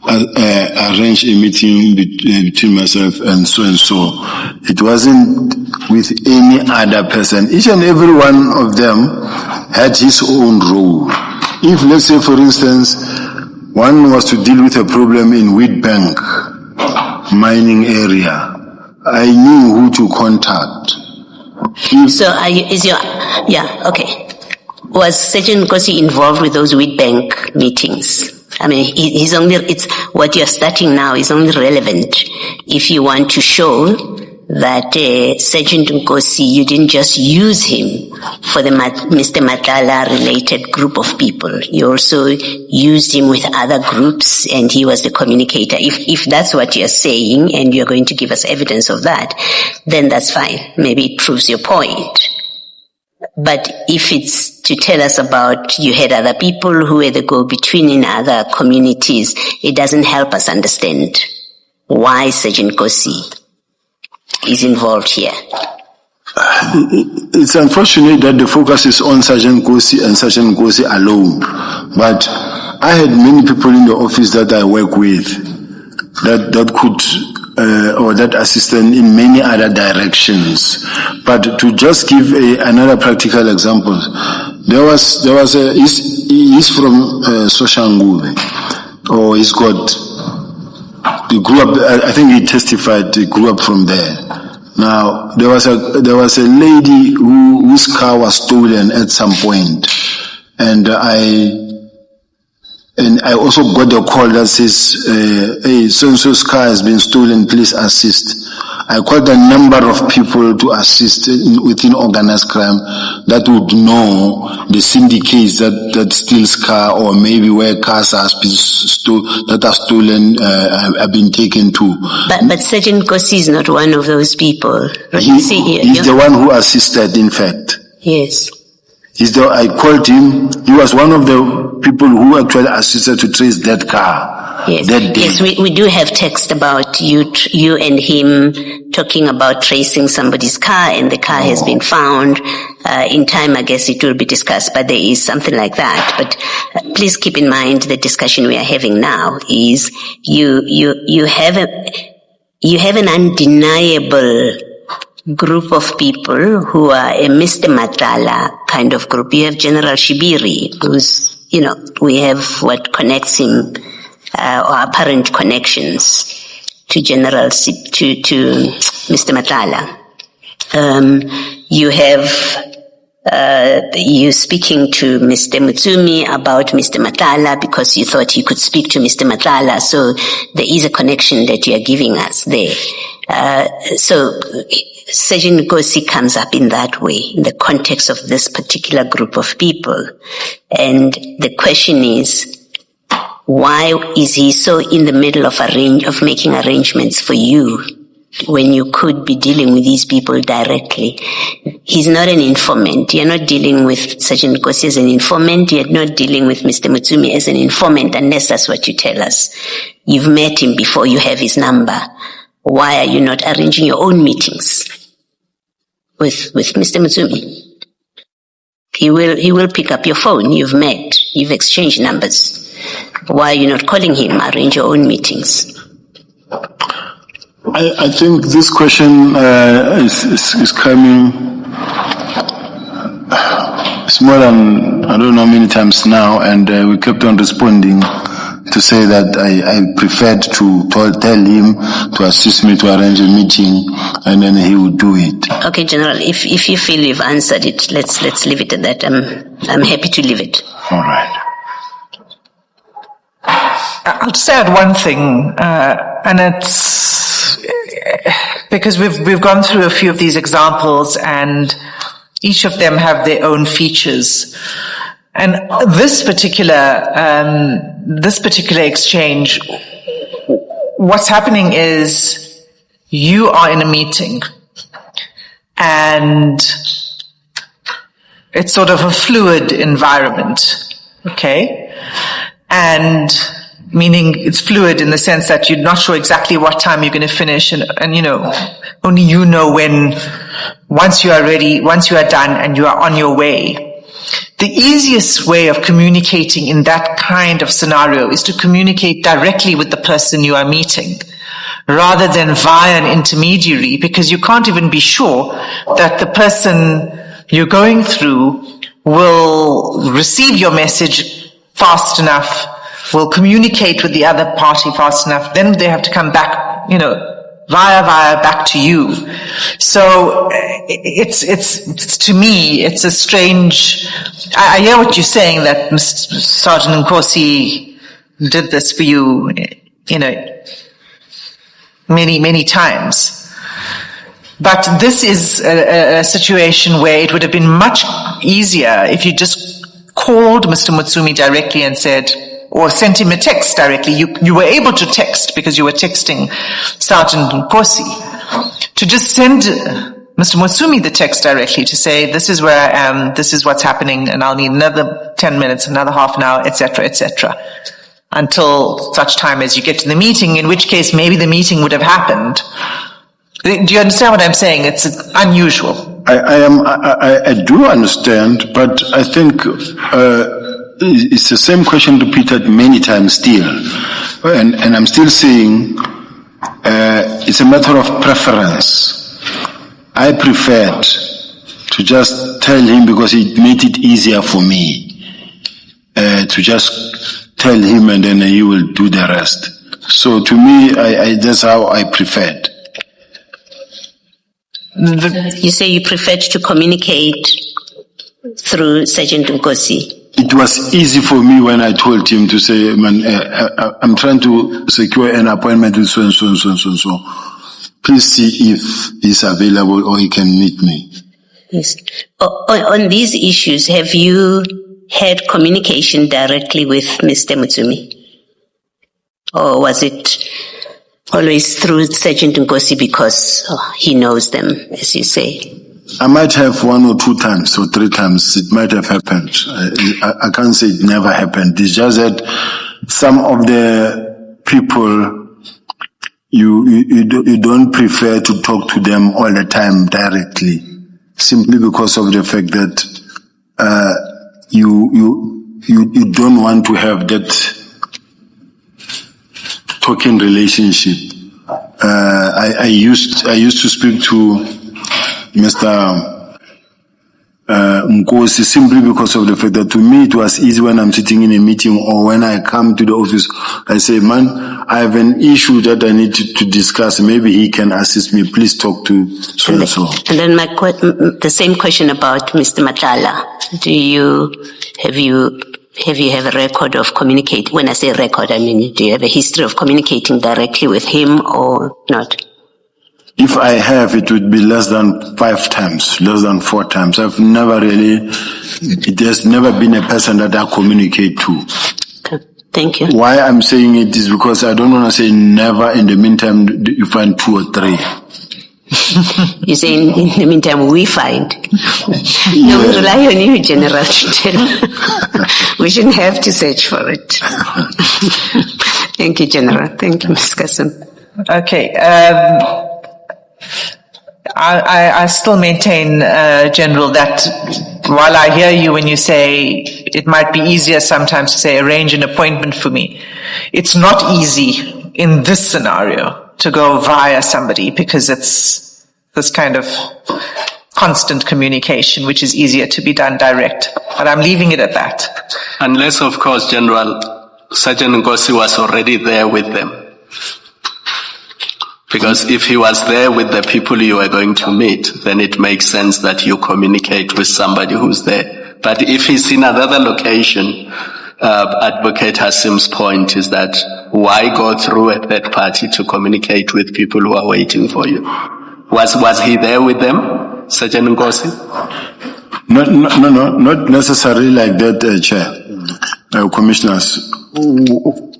arrange a meeting between myself and so and so. It wasn't with any other person. Each and every one of them had his own role. If, let's say, for instance, one was to deal with a problem in Wheatbank mining area, I knew who to contact. So okay. Was Sergeant Nkosi involved with those Wheatbank meetings? I mean, he's only, it's what you're starting now is only relevant if you want to show that Sergeant Nkosi, you didn't just use him for the Mr. Matlala related group of people. You also used him with other groups and he was the communicator. If that's what you're saying and you're going to give us evidence of that, then that's fine. Maybe it proves your point. But if it's to tell us about you had other people who were the go-between in other communities, it doesn't help us understand why Sergeant Nkosi is involved here. It's unfortunate that the focus is on Sergeant Nkosi and Sergeant Nkosi alone. But I had many people in the office that I work with that could or that assisted in many other directions. But to just give another practical example, there was he's from Soshanguve, or he's got, he grew up, I think he testified, he grew up from there. Now, there was a lady whose car was stolen at some point, and I also got a call that says, hey, so-and-so's car has been stolen, please assist. I called a number of people to assist within organized crime that would know the syndicates that steals car, or maybe where cars are that are stolen have been taken to. But Sergeant Nkosi is not one of those people. He's the one who assisted, in fact. Yes. I called him. He was one of the people who actually assisted to trace that car. Yes, that day. yes, we do have text about you and him talking about tracing somebody's car, and the car has been found. In time, I guess it will be discussed, but there is something like that. But please keep in mind the discussion we are having now is you have an undeniable group of people who are a Mr. Matala kind of group. You have General Shibiri, who's, we have what connects him, or apparent connections to to Mr. Matala. You have, you speaking to Mr. Mutsumi about Mr. Matala because you thought you could speak to Mr. Matala. So there is a connection that you are giving us there. So Sergeant Nkosi comes up in that way, in the context of this particular group of people. And the question is, why is he so in the middle of making arrangements for you when you could be dealing with these people directly? He's not an informant. You're not dealing with Sergeant Nkosi as an informant. You're not dealing with Mr. Mutsumi as an informant, unless that's what you tell us. You've met him before, you have his number. Why are you not arranging your own meetings with Mr. Mutsumi? He will pick up your phone. You've met. You've exchanged numbers. Why are you not calling him? Arrange your own meetings. I think this question is coming. It's more than I don't know how many times now, and we kept on responding to say that I preferred to tell him to assist me to arrange a meeting, and then he would do it. Okay, General. If you feel you've answered it, let's leave it at that. I'm happy to leave it. All right. I'll just add one thing, and it's because we've gone through a few of these examples, and each of them have their own features. And this particular exchange, what's happening is you are in a meeting, and it's sort of a fluid environment, okay? And meaning it's fluid in the sense that you're not sure exactly what time you're going to finish, and only you know when, once you are ready, once you are done and you are on your way. The easiest way of communicating in that kind of scenario is to communicate directly with the person you are meeting, rather than via an intermediary, because you can't even be sure that the person you're going through will receive your message fast enough, will communicate with the other party fast enough. Then they have to come back, via back to you. So it's to me, it's a strange. I hear what you're saying, that Sergeant Nkosi did this for you, many times. But this is a situation where it would have been much easier if you just called Mr. Mutsumi directly and said, or sent him a text directly. You were able to text because you were texting Sergeant Nkosi. To just send Mr. Mutsumi the text directly to say, this is where I am, this is what's happening, and I'll need another 10 minutes, another half an hour, etc., etc. until such time as you get to the meeting, in which case maybe the meeting would have happened. Do you understand what I'm saying? It's unusual. I do understand, but I think it's the same question repeated many times still. And I'm still saying it's a matter of preference. I preferred to just tell him because it made it easier for me to just tell him and then he will do the rest. So to me, that's how I preferred. You say you preferred to communicate through Sergeant Nkosi. It was easy for me when I told him to say, man, I'm trying to secure an appointment with so and so and so and so and so. Please see if he's available or he can meet me. Yes. On these issues, have you had communication directly with Mr. Mutsumi? Or was it always through Sergeant Nkosi because he knows them, as you say? I might have 1 or 2 times or 3 times. It might have happened. I can't say it never happened. It's just that some of the people, you don't prefer to talk to them all the time directly, simply because of the fact that you don't want to have that talking relationship. I used to speak to Mr. Nkosi simply because of the fact that to me it was easy when I'm sitting in a meeting or when I come to the office. I say, man, I have an issue that I need to discuss. Maybe he can assist me. Please talk to so and so. And then the same question about Mr. Madlanga. Have you have a record of communicating? When I say record, I mean, do you have a history of communicating directly with him or not? If I have, it would be less than 5 times, less than 4 times. There's never been a person that I communicate to. Okay. Thank you. Why I'm saying it is because I don't want to say never. In the meantime, you find 2 or 3. You say in the meantime we find. No, we rely on you, General, to tell. We shouldn't have to search for it. Thank you, General. Thank you, Ms. Kassim. Okay. I still maintain, General, that while I hear you when you say it might be easier sometimes to say arrange an appointment for me, it's not easy in this scenario to go via somebody because it's this kind of constant communication, which is easier to be done direct. But I'm leaving it at that. Unless, of course, General, Sergeant Nkosi was already there with them. Because if he was there with the people you are going to meet, then it makes sense that you communicate with somebody who's there. But if he's in another location, Advocate Hasim's point is that why go through a third party to communicate with people who are waiting for you? Was he there with them, Sergeant Nkosi? No, not necessarily like that, Chair. Commissioners.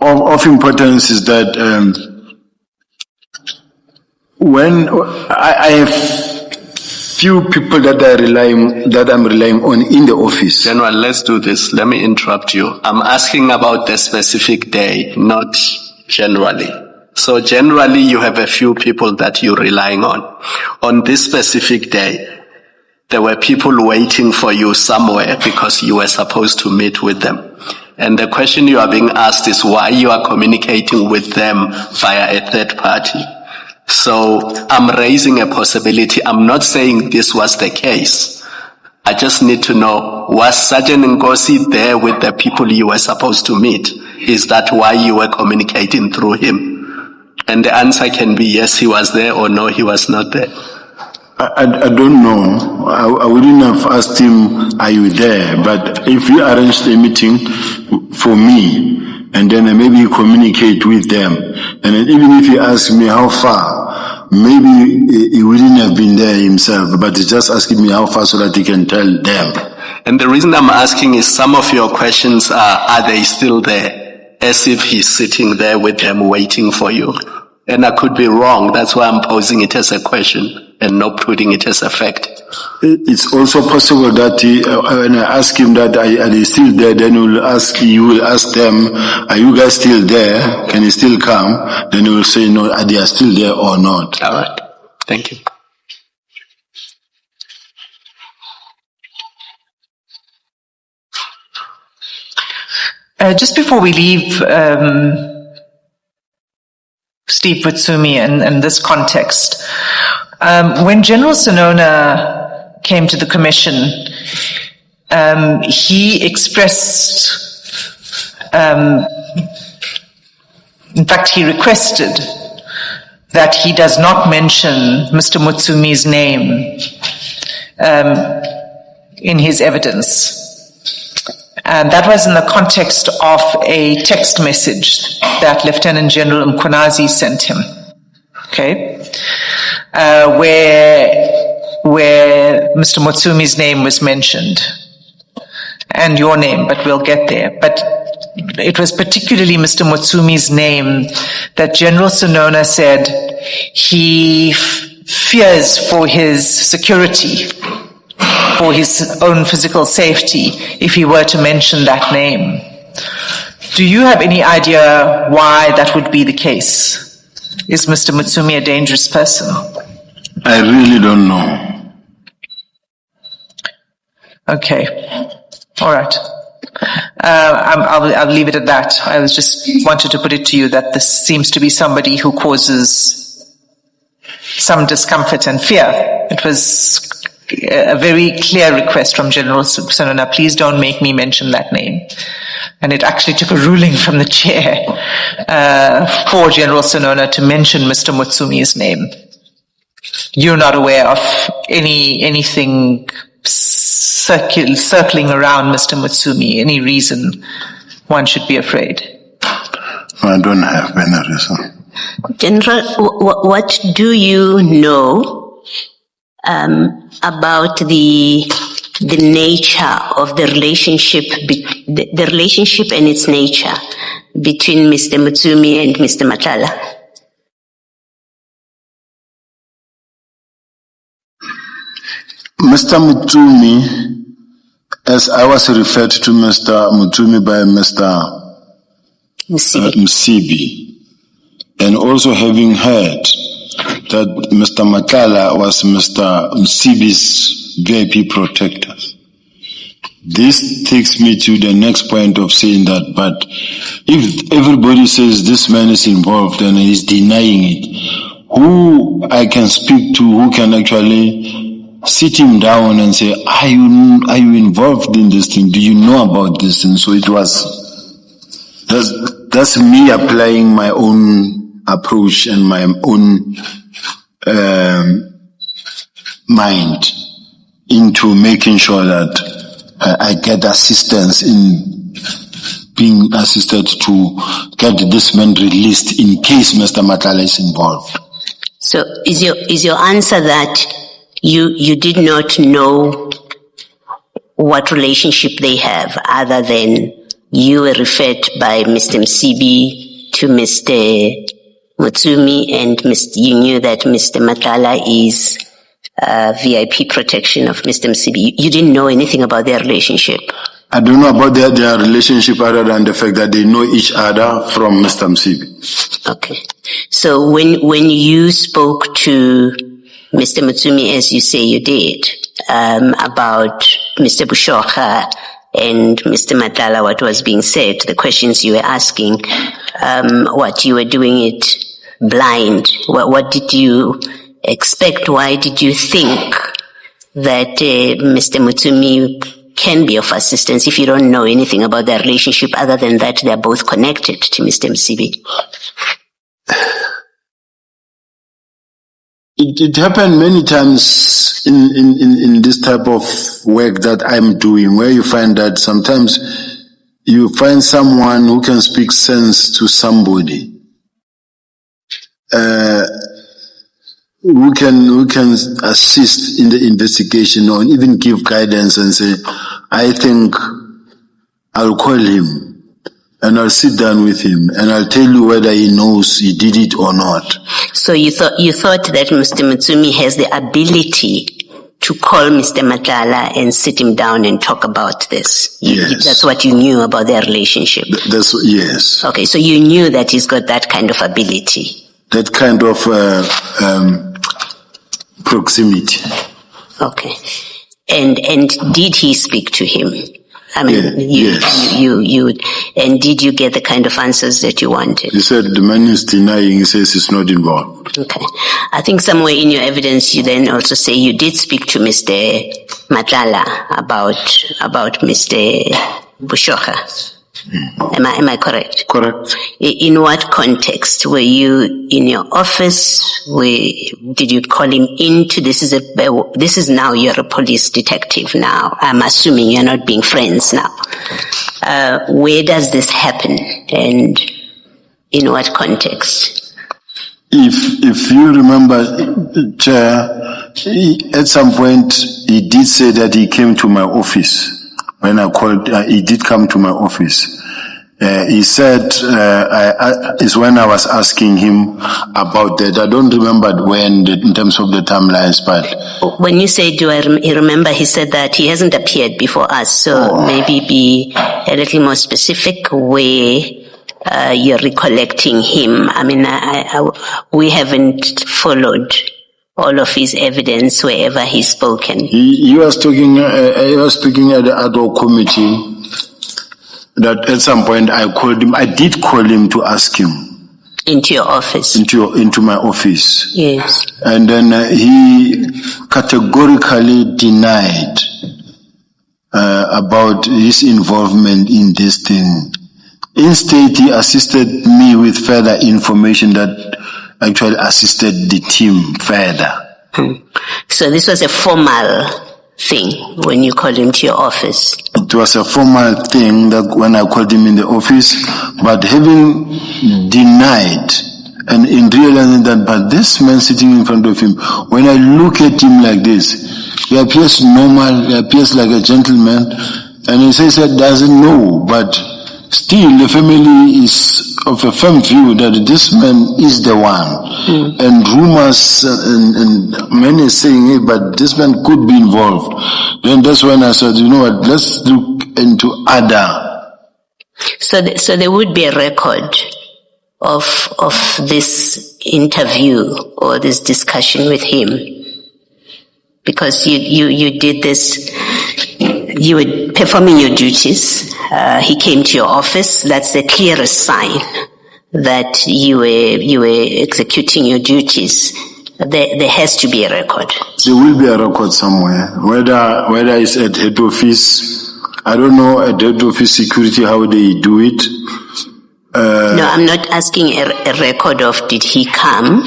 Of importance is that when I have few people that I'm relying on in the office. General, let's do this. Let me interrupt you. I'm asking about the specific day, not generally. So generally you have a few people that you're relying on. On this specific day, there were people waiting for you somewhere because you were supposed to meet with them. And the question you are being asked is why you are communicating with them via a third party. So I'm raising a possibility. I'm not saying this was the case. I just need to know, was Sergeant Nkosi there with the people you were supposed to meet? Is that why you were communicating through him? And the answer can be yes, he was there, or no, he was not there. I don't know. I wouldn't have asked him, are you there? But if you arranged a meeting for me, and then maybe you communicate with them, and then even if he asks me how far, maybe he wouldn't have been there himself, but he's just asking me how far so that he can tell them. And the reason I'm asking is some of your questions are they still there? As if he's sitting there with them waiting for you. And I could be wrong. That's why I'm posing it as a question and not putting it as a fact. It's also possible that when I ask him that are they still there, then you will ask them, are you guys still there? Can you still come? Then you will say no, are they still there or not? All right. Thank you. Just before we leave Steve Mutsumi and this context, when General Sonona came to the commission, he expressed, in fact, he requested that he does not mention Mr. Mutsumi's name in his evidence. And that was in the context of a text message that Lieutenant General Mkhonazi sent him, okay, where Mr. Mutsumi's name was mentioned, and your name, but we'll get there. But it was particularly Mr. Mutsumi's name that General Sonona said he fears for his security, for his own physical safety, if he were to mention that name. Do you have any idea why that would be the case? Is Mr. Mutsumi a dangerous person? I really don't know. Okay. All right. I'll leave it at that. I was just wanted to put it to you that this seems to be somebody who causes some discomfort and fear. It was a very clear request from General Sonona, please don't make me mention that name. And it actually took a ruling from the chair for General Sonona to mention Mr. Mutsumi's name. You're not aware of anything circling around Mr. Mutsumi, any reason one should be afraid? I don't have any reason. General, what do you know about the nature of the relationship, the relationship and its nature between Mr. Mutsumi and Mr. Madlanga? Mr. Mutsumi, as I was referred to Mr. Mutsumi by Mr. Msibi, and also having heard that Mr. Madlanga was Mr. Msibi's VIP protector. This takes me to the next point of saying that, but if everybody says this man is involved and he's denying it, who I can speak to who can actually sit him down and say, are you involved in this thing? Do you know about this? And so it was, that's me applying my own approach and my own mind into making sure that I get assistance in being assisted to get this man released in case Mr. Madlanga is involved. So is your answer that you did not know what relationship they have other than you were referred by Mr. Msibi to Mr. Mutsumi and you knew that Mr. Madlanga is VIP protection of Mr. Msibi. You didn't know anything about their relationship? I don't know about their relationship other than the fact that they know each other from Mr. Msibi. Okay. So when you spoke to Mr. Mutsumi, as you say you did, about Mr. Bushoka and Mr. Madlanga, what was being said, the questions you were asking, what you were doing it blind, what did you expect? Why did you think that Mr. Mutsumi can be of assistance if you don't know anything about their relationship other than that they're both connected to Mr. Msibi? It happened many times in this type of work that I'm doing, where you find that sometimes you find someone who can speak sense to somebody, who can assist in the investigation or even give guidance and say, I think I'll call him and I'll sit down with him and I'll tell you whether he knows he did it or not. So you thought that Mr. Mutsumi has the ability to call Mr. Madlanga and sit him down and talk about this. Yes. That's what you knew about their relationship. Yes. Okay, so you knew that he's got that kind of ability. That kind of proximity. Okay. And did he speak to him? I mean, yes. And did you get the kind of answers that you wanted? He said the man is denying, he says he's not involved. Okay. I think somewhere in your evidence you then also say you did speak to Mr. Madlanga about Mr. Bushoka. Am I correct? Correct. In what context? Were you in your office? Did you call him into this? This is now you're a police detective now. I'm assuming you're not being friends now. Where does this happen, and in what context? If you remember, Chair, at some point he did say that he came to my office. When I called, he did come to my office. He said, is when I was asking him about that. I don't remember when, in terms of the timelines, but. When you say, remember, he said that he hasn't appeared before us, so maybe be a little more specific where you're recollecting him. I mean, we haven't followed all of his evidence wherever he's spoken. He was talking, he was speaking at the ad hoc committee that at some point I called him. I did call him to ask him. Into your office? Into my office. Yes. And then he categorically denied about his involvement in this thing. Instead, he assisted me with further information that actually assisted the team further. So this was a formal thing when you called him to your office? It was a formal thing that when I called him in the office, but having denied and in realizing that, but this man sitting in front of him, when I look at him like this, he appears normal, he appears like a gentleman, and he says he doesn't know, but still the family is of a firm view that this man is the one. And rumors and many saying, hey, but this man could be involved. Then that's when I said, you know what, let's look into other. So there would be a record of this interview or this discussion with him, because you did this. You were performing your duties. He came to your office. That's the clearest sign that you were executing your duties. There has to be a record. There will be a record somewhere. Whether it's at head office, I don't know at head office security how they do it. No, I'm not asking a record of did he come.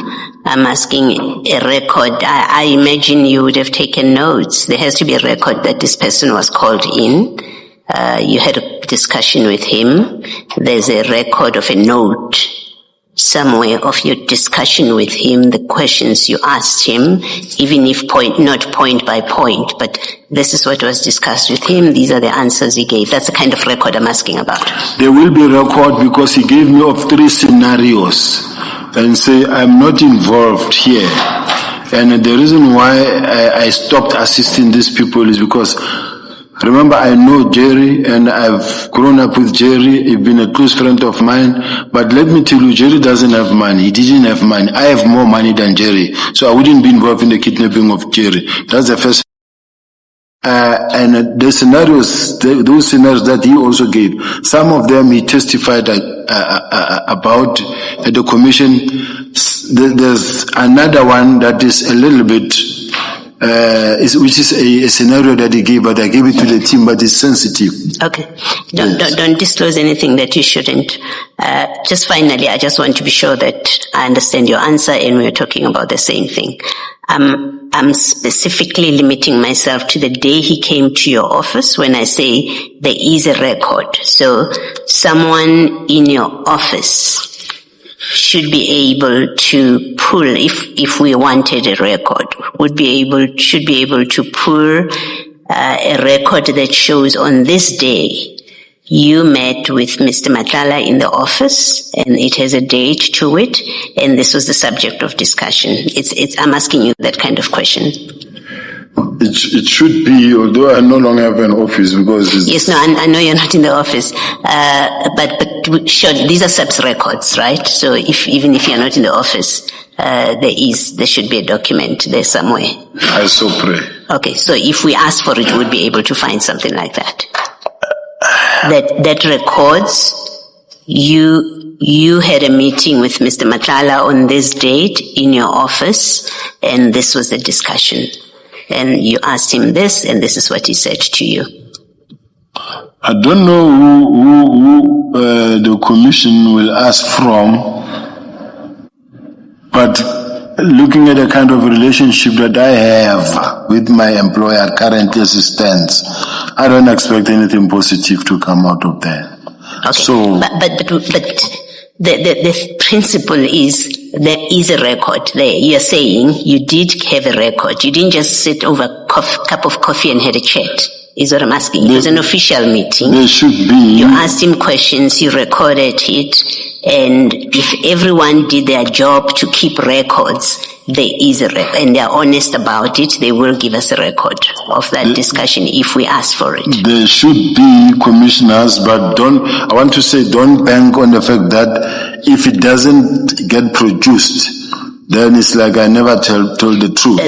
I'm asking a record. I imagine you would have taken notes. There has to be a record that this person was called in. You had a discussion with him. There's a record of a note somewhere of your discussion with him, the questions you asked him, even if not point by point, but this is what was discussed with him. These are the answers he gave. That's the kind of record I'm asking about. There will be a record because he gave me of 3 scenarios and say, I'm not involved here. And the reason why I stopped assisting these people is because, remember, I know Jerry and I've grown up with Jerry. He's been a close friend of mine. But let me tell you, Jerry doesn't have money. He didn't have money. I have more money than Jerry. So I wouldn't be involved in the kidnapping of Jerry. That's the first. And the scenarios, those scenarios that he also gave, some of them he testified about at the commission. There's another one that is a little bit, which is a scenario that he gave, but I gave it to the team, but it's sensitive. Okay. Don't disclose anything that you shouldn't. Just finally, I just want to be sure that I understand your answer and we're talking about the same thing. I'm specifically limiting myself to the day he came to your office when I say there is a record. So someone in your office should be able to pull, if we wanted a record, should be able to pull a record that shows on this day you met with Mr. Madlanga in the office, and it has a date to it, and this was the subject of discussion. I'm asking you that kind of question. it should be, although I no longer have an office because it's, Yes, no, I know you're not in the office, but sure, these are SAPS records, right? So even if you're not in the office, there should be a document there somewhere. I so pray. Okay, so if we ask for it, we'd be able to find something like that. That records you had a meeting with Mr. Matlala on this date in your office, and this was the discussion. And you asked him this, and this is what he said to you. I don't know who the commission will ask from, but looking at the kind of relationship that I have with my employer currently as it stands, I don't expect anything positive to come out of that. Okay. So, but the principle is there is a record there. You're saying you did have a record. You didn't just sit over a cup of coffee and had a chat. Is what I'm asking. It was an official meeting. there should be. You asked him questions, you recorded it, and if everyone did their job to keep records, there is a record, and they're honest about it, they will give us a record of that discussion if we ask for it. There should be commissioners, but I want to say don't bank on the fact that if it doesn't get produced, then it's like I never told the truth.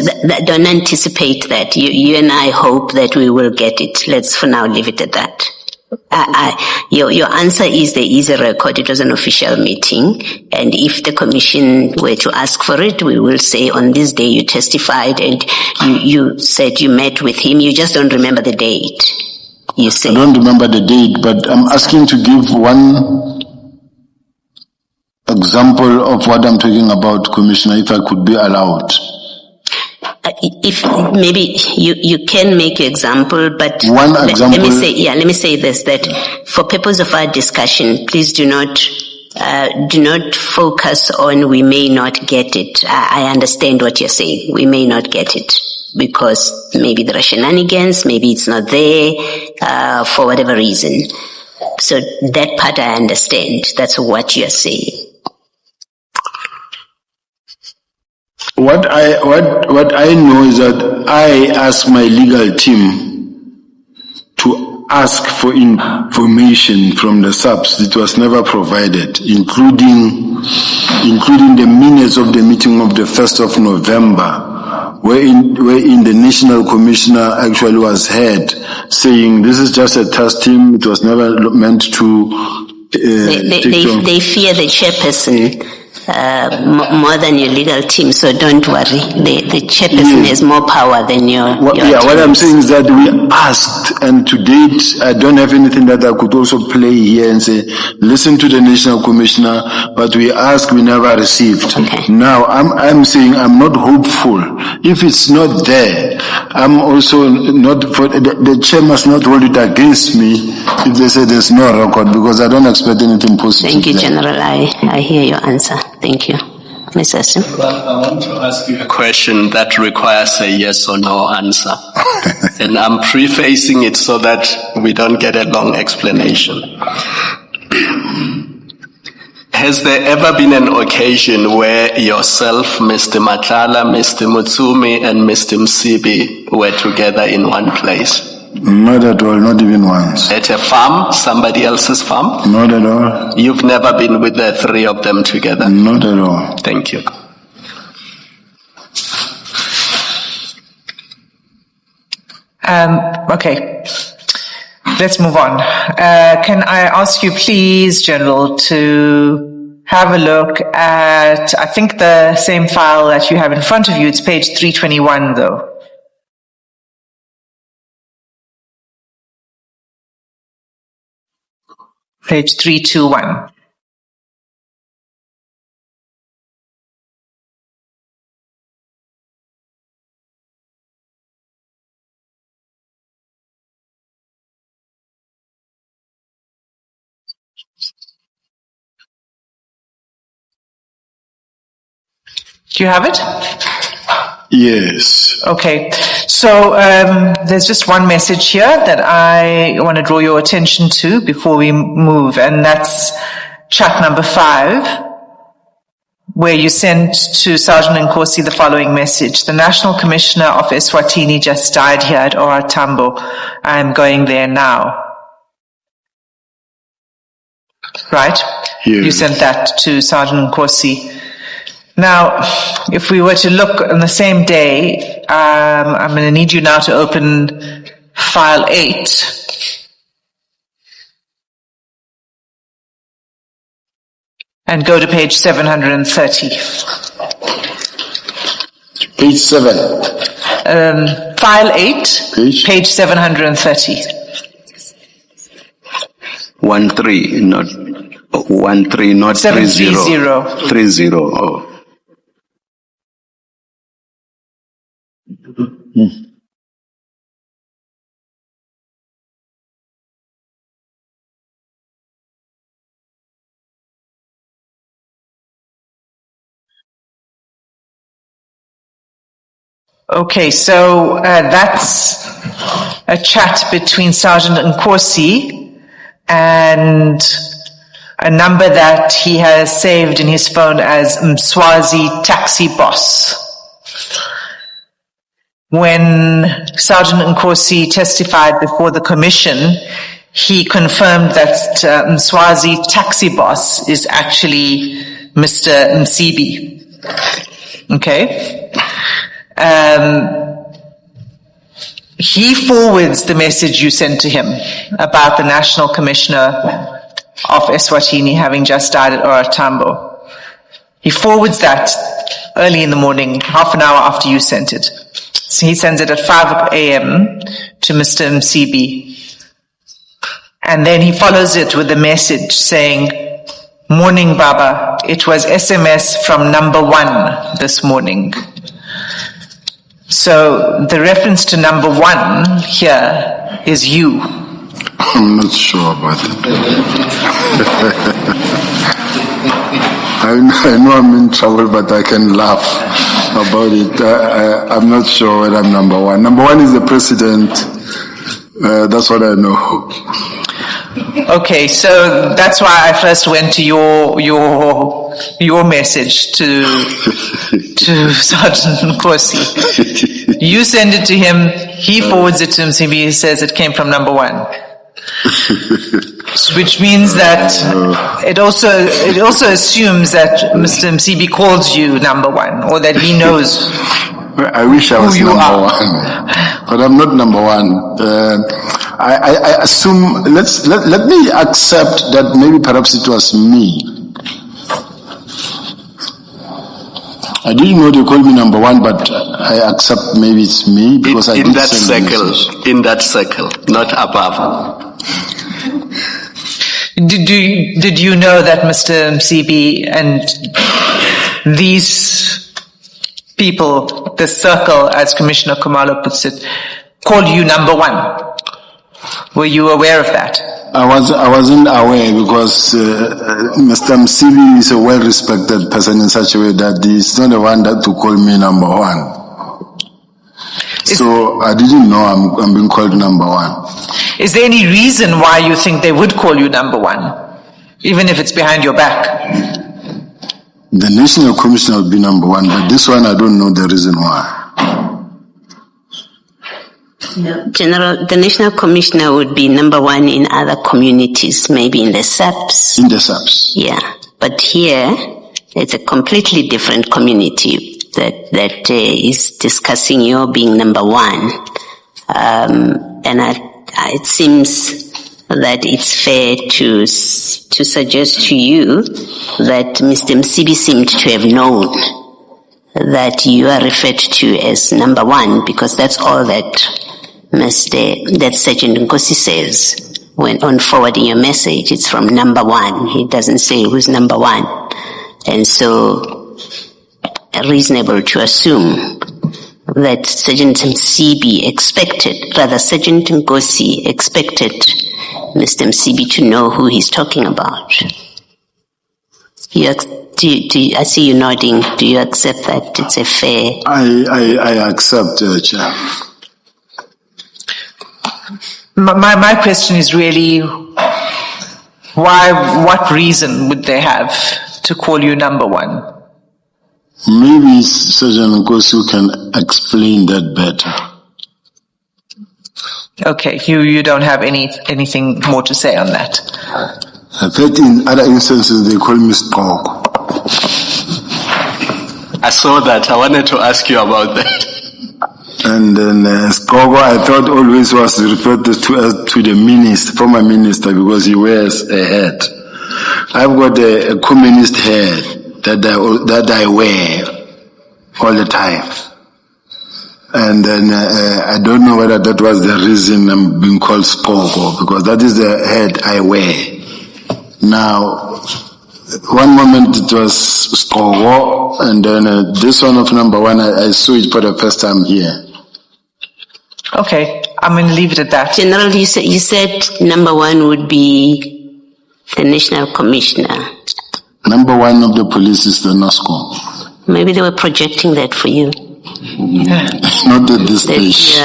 Don't anticipate that. You and I hope that we will get it. Let's for now leave it at that. Your answer is there is a record. It was an official meeting, and if the commission were to ask for it, we will say on this day you testified and you said you met with him. You just don't remember the date. You say I don't remember the date, but I'm asking to give one example of what I'm talking about, Commissioner, if I could be allowed. If maybe you can make your example, but One example. Let me say this, that for purpose of our discussion, please do not focus on we may not get it. I understand what you're saying. We may not get it because maybe there are shenanigans, maybe it's not there, for whatever reason. So that part I understand. That's what you're saying. What I know is that I asked my legal team to ask for information from the SAPS. It was never provided, including the minutes of the meeting of the 1st of November, wherein the National Commissioner actually was heard saying this is just a test team. It was never meant to. They fear the chairperson more than your legal team, so don't worry. The chairperson has more power than your what I'm saying is that we asked, and to date, I don't have anything that I could also play here and say, listen to the National Commissioner, but we asked, we never received. Okay. Now, I'm saying I'm not hopeful. If it's not there, I'm also not, the chair must not hold it against me if they say there's no record, because I don't expect anything positive. Thank you, General. I hear your answer. Thank you. Mr. Sim? Well, I want to ask you a question that requires a yes or no answer. And I'm prefacing it so that we don't get a long explanation. Has there ever been an occasion where yourself, Mr. Matlala, Mr. Mutsumi, and Mr. Msibi were together in one place? Not at all, not even once. At a farm, somebody else's farm? Not at all. You've never been with the three of them together? Not at all. Thank you. Okay. Let's move on. Can I ask you, please, General, to have a look at, I think, the same file that you have in front of you. It's page 321, though. Page 321. Do you have it? Yes. Okay. So there's just one message here that I want to draw your attention to before we move, and that's chat number 5. where you sent to Sergeant Nkosi the following message. The National Commissioner of Eswatini just died here at OR Tambo. I am going there now. Right? Yes. You sent that to Sergeant Nkosi. Now, if we were to look on the same day, I'm going to need you now to open file 8. And go to page 730. Page 7. File 8, page 730. 13, not 13, not 730. 30. Oh. Okay, so that's a chat between Sergeant Nkosi and a number that he has saved in his phone as Mswazi Taxi Boss. When Sergeant Nkosi testified before the commission, he confirmed that Mswazi Taxi Boss is actually Mr. Msibi. Okay? He forwards the message you sent to him about the National Commissioner of Eswatini having just died at OR Tambo. He forwards that early in the morning, half an hour after you sent it. So he sends it at 5 a.m. to Mr. Msibi. And then he follows it with a message saying, "Morning, Baba. It was SMS from number 1 this morning." So the reference to number 1 here is you. I'm not sure about it. I know I'm in trouble, but I can laugh about it. I'm not sure whether I'm number 1. Number 1 is the president. That's what I know. Okay, so that's why I first went to your message to Sergeant Nkosi. You send it to him, he forwards it to Msibi, he says it came from number 1. Which means that it also assumes that Mr. Msibi calls you number 1, or that he knows. I wish I was number 1, but I'm not number 1. I assume, let me accept that maybe perhaps it was me. I didn't know they called me number 1, but I accept maybe it's me because I did send the message. In that circle, not above. Did you know that Mr. Msibi and these people, the circle, as Commissioner Kumalo puts it, called you number 1? Were you aware of that? I wasn't aware because Mr. Msibi is a well-respected person in such a way that he's not the one that to call me number 1. So I didn't know I'm being called number 1. Is there any reason why you think they would call you number 1, even if it's behind your back? The National Commissioner would be number 1, but this one I don't know the reason why. General, the National Commissioner would be number 1 in other communities, maybe in the SAPs. In the SAPs. Yeah, but here it's a completely different community that is discussing your being number 1. And it seems that it's fair to suggest to you that Mr. Msibi seemed to have known that you are referred to as number 1, because that's all that Sergeant Nkosi says when on forwarding your message. It's from number 1. He doesn't say who's number 1. And so reasonable to assume that Sergeant Msibi Sergeant Nkosi expected Mr. Msibi to know who he's talking about. I see you nodding. Do you accept that it's a fair? I accept, Chair. My question is really, what reason would they have to call you number 1? Maybe Sergeant Nkosi can explain that better. Okay, you don't have anything more to say on that. I bet in other instances they call me Skog. I saw that. I wanted to ask you about that. And then Skogo, I thought always was referred to the minister, former minister, because he wears a hat. I've got a communist hat that I wear all the time. And then I don't know whether that was the reason I'm being called Skogo, because that is the hat I wear. Now, one moment it was Skogo, and then this one of number one, I saw it for the first time here. Okay, I'm going to leave it at that. General, you said number one would be the National Commissioner. Number one of the police is the NOSCO. Maybe they were projecting that for you. Not at this stage.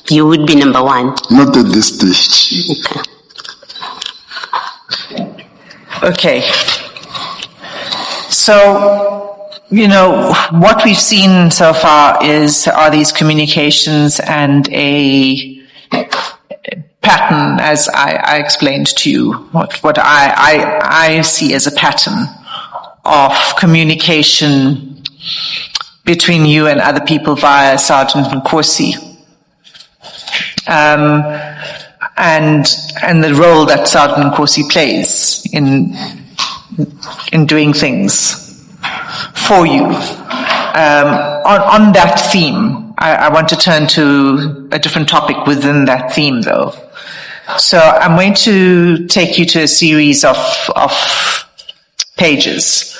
You would be number one. Not at this stage. Okay. Okay. So, what we've seen so far are these communications and a pattern, as I explained to you, what I see as a pattern of communication between you and other people via Sergeant Nkosi. And the role that Sergeant Nkosi plays in doing things for you. On that theme, I want to turn to a different topic within that theme, though. So I'm going to take you to a series of pages.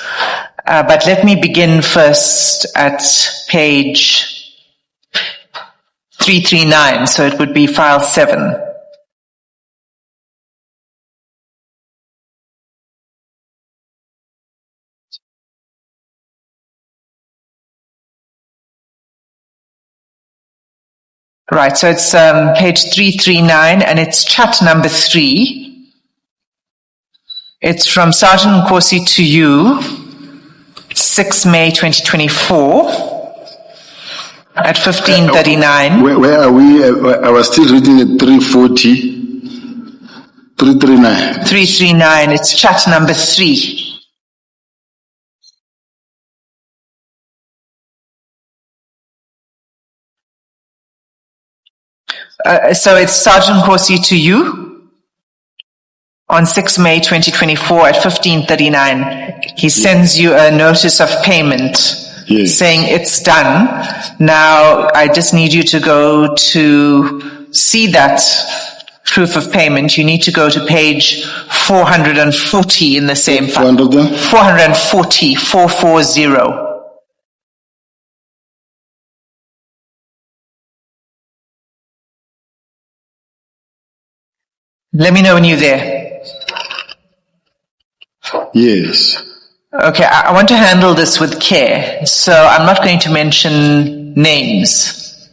But let me begin first at page 339, so it would be file 7. Right, so it's page 339, and it's chat number 3. It's from Sergeant Nkosi to you, 6 May 2024, at 15:39. Where are we? I was still reading at 340. 339. 339, it's chat number 3. So it's Sergeant Nkosi to you on 6 May 2024 at 15:39. He sends you a notice of payment saying it's done. Now, I just need you to go to see that proof of payment. You need to go to page 440 in the same file. 440, 440. Let me know when you're there. Yes. Okay, I want to handle this with care, so I'm not going to mention names.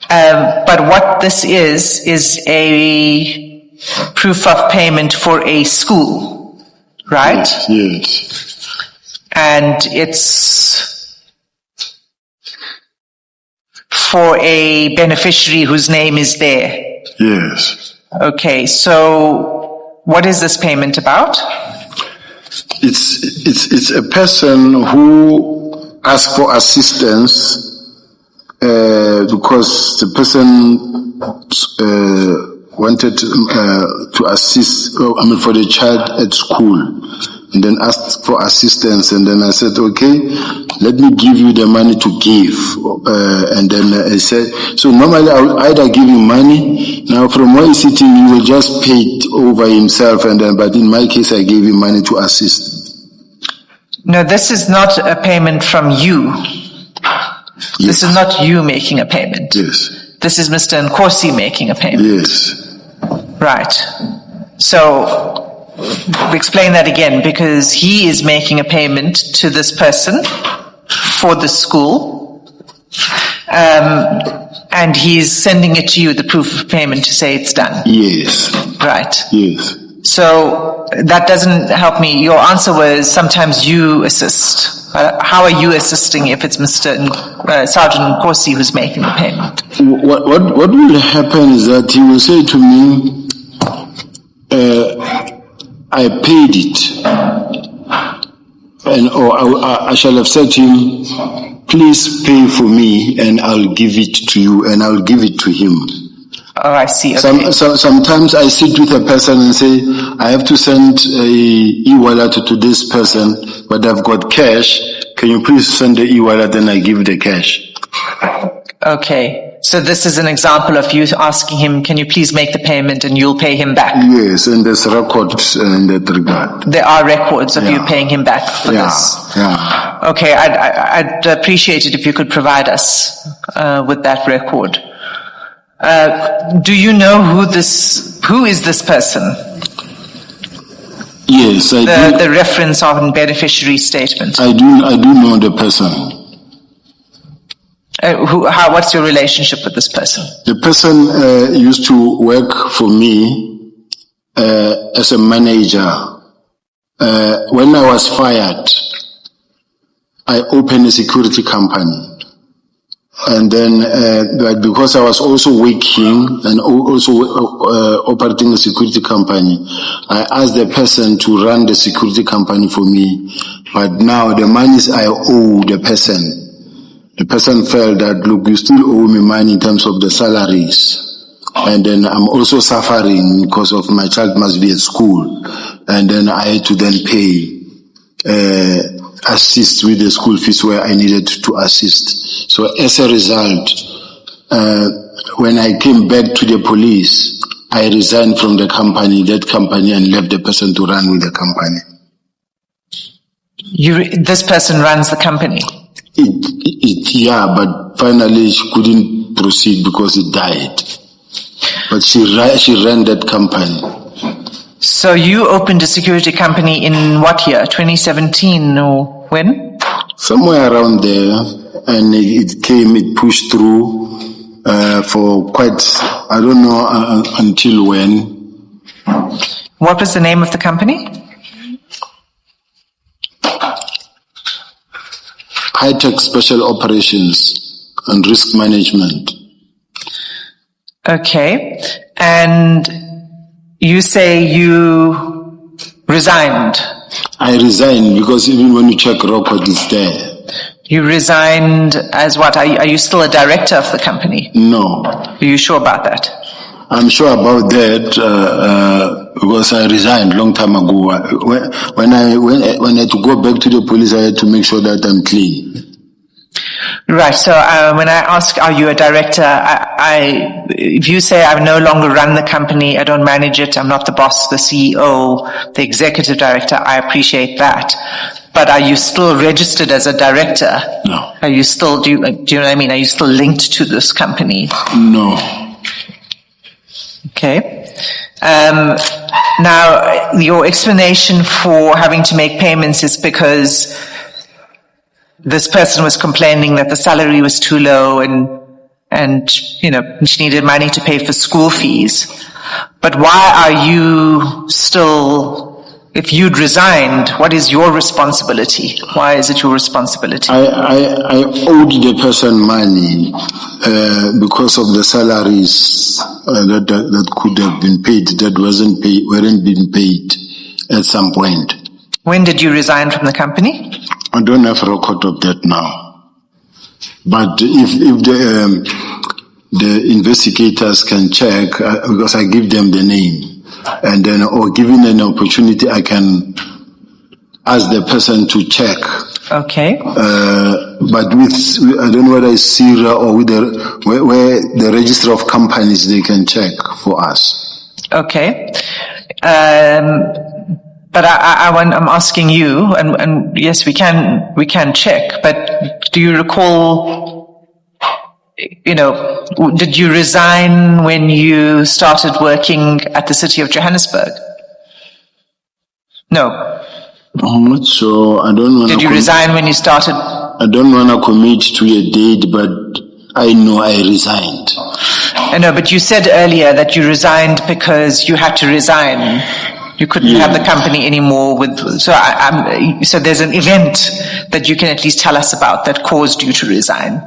But what this is a proof of payment for a school, right? Yes. And it's for a beneficiary whose name is there. Yes. Okay, so what is this payment about? It's a person who asks for assistance because the person wanted to assist, for the child at school, and then asked for assistance, and then I said, okay, let me give you the money to give, and then I said, so normally I would either give you money, now from where he's sitting, he will just pay it over himself, and then, but in my case, I gave him money to assist. No, this is not a payment from you. Yes. This is not you making a payment. Yes. This is Mr. Nkosi making a payment. Yes. Right. So, explain that again, because he is making a payment to this person for the school, and he's sending it to you, the proof of payment, to say it's done. Yes. Right. Yes. So that doesn't help me. Your answer was sometimes you assist. How are you assisting if it's Sergeant Nkosi who's making the payment? What will happen is that he will say to me, I paid it. Or I shall have said to him, please pay for me and I'll give it to you, and I'll give it to him. Oh, I see. Okay. Sometimes I sit with a person and say, I have to send a e-wallet to this person, but I've got cash. Can you please send the e-wallet and I give the cash? Okay. So this is an example of you asking him, can you please make the payment and you'll pay him back? Yes, and there's records in that regard. There are records of you paying him back for this? Yeah. Okay, I'd appreciate it if you could provide us with that record. Do you know who is this person? Yes, I do. The reference on beneficiary statement. I do know the person. What's your relationship with this person? The person used to work for me as a manager. When I was fired, I opened a security company. And then, because I was also working and also operating a security company, I asked the person to run the security company for me. But now the monies I owe the person felt that, look, you still owe me money in terms of the salaries. And then I'm also suffering because of my child must be at school. And then I had to then pay, assist with the school fees where I needed to assist. So as a result, when I came back to the police, I resigned from that company and left the person to run with the company. This person runs the company? But finally she couldn't proceed because it died. But she ran that company. So you opened a security company in what year? 2017 or when? Somewhere around there, and it pushed through for quite, I don't know until when. What was the name of the company? High-tech special operations and risk management. Okay. And you say you resigned. I resigned because even when you check record, it's there. You resigned as what? Are you still a director of the company? No. Are you sure about that? I'm sure about that because I resigned long time ago. When I had to go back to the police, I had to make sure that I'm clean. Right. So when I ask, are you a director? If you say I no longer run the company, I don't manage it, I'm not the boss, the CEO, the executive director, I appreciate that. But are you still registered as a director? No. Are you still, do you know what I mean? Are you still linked to this company? No. Okay. Now, your explanation for having to make payments is because this person was complaining that the salary was too low and she needed money to pay for school fees. But why are you still, if you'd resigned, what is your responsibility? Why is it your responsibility? I owed the person money because of the salaries that could have been paid, that weren't being paid at some point. When did you resign from the company? I don't have a record of that now. But if the investigators can check, because I give them the name, and then, or given an opportunity, I can ask the person to check. Okay. But I don't know whether it's SIRA or with where the register of companies, they can check for us. Okay. But I'm asking you, and yes, we can check, but do you recall, did you resign when you started working at the city of Johannesburg? No. I'm not sure. I don't want to. Did you resign when you started? I don't want to commit to a date, but I know I resigned. I know, but you said earlier that you resigned because you had to resign. You couldn't have the company anymore so there's an event that you can at least tell us about that caused you to resign.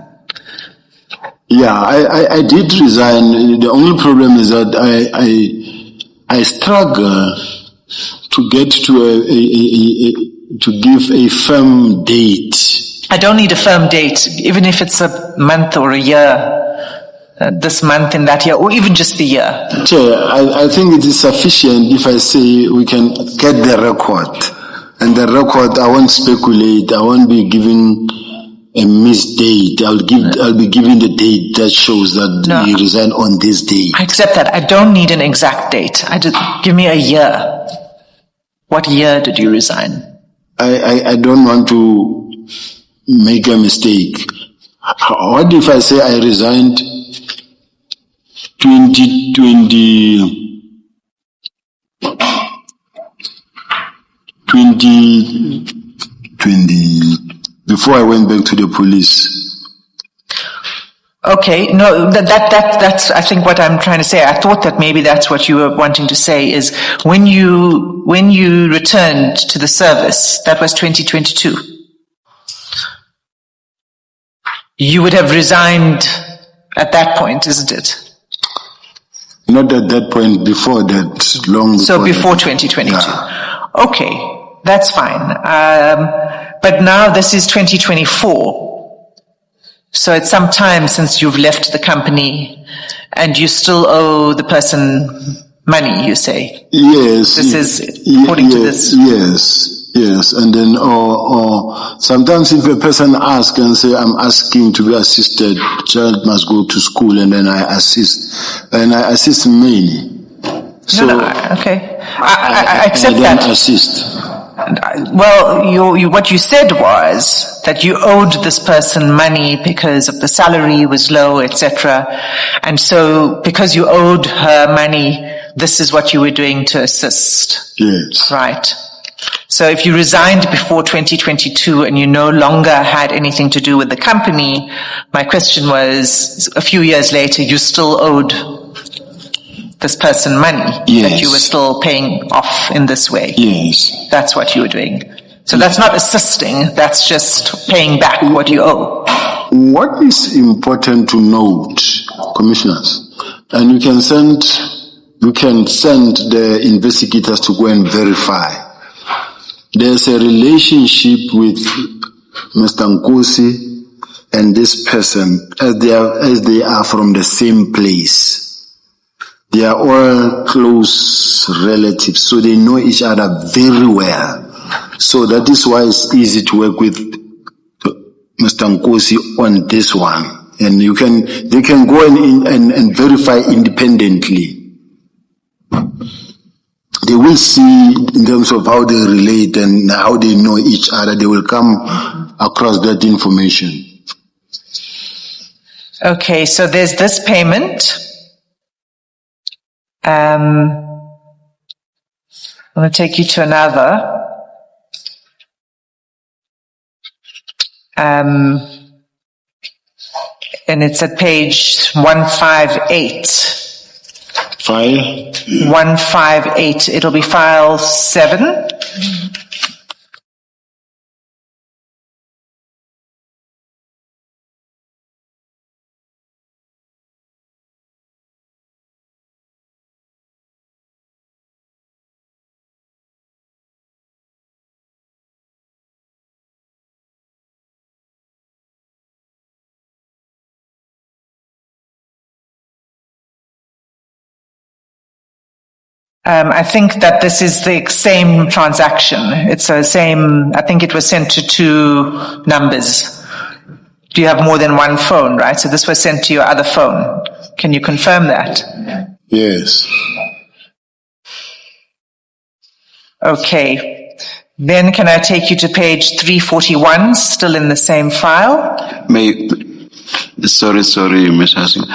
Yeah, I did resign. The only problem is that I struggle to get to give a firm date. I don't need a firm date, even if it's a month or a year. This month in that year, or even just the year. Chair, I think it is sufficient if I say we can get the record. And the record, I won't speculate. I won't be giving a missed date. I'll be giving the date that shows that he resigned on this day. I accept that. I don't need an exact date. Give me a year. What year did you resign? I don't want to make a mistake. What if I say I resigned 2020, before I went back to the police? Okay, no, that's I think what I'm trying to say. I thought that maybe that's what you were wanting to say is when you returned to the service, that was 2022. You would have resigned at that point, isn't it? Not at that point, before that, long before. So before 2022. Yeah. Okay, that's fine. But now this is 2024. So it's some time since you've left the company and you still owe the person money, you say? Yes. This is according to this? Yes. And then, or sometimes if a person asks and say, I'm asking to be assisted, child must go to school, and then I assist. And I assist many. So okay. I accept that. I assist. Well, what you said was that you owed this person money because of the salary was low, etc. And so because you owed her money, this is what you were doing to assist. Yes. Right. So if you resigned before 2022 and you no longer had anything to do with the company, my question was, a few years later, you still owed this person money that you were still paying off in this way. Yes. That's what you were doing. So that's not assisting, that's just paying back what you owe. What is important to note, commissioners, and you can send the investigators to go and verify. There's a relationship with Mr. Nkosi and this person as they are from the same place. They are all close relatives, so they know each other very well. So that is why it's easy to work with Mr. Nkosi on this one. And they can go and verify independently. They will see in terms of how they relate and how they know each other. They will come across that information. Okay, so there's this payment. I'm going to take you to another. And it's at page 158. File? 158. It'll be file 7. I think that this is the same transaction. It's the same, I think it was sent to 2 numbers. Do you have more than one phone, right? So this was sent to your other phone. Can you confirm that? Yes. Okay. Then can I take you to page 341, still in the same file? Sorry, Ms. Hassan.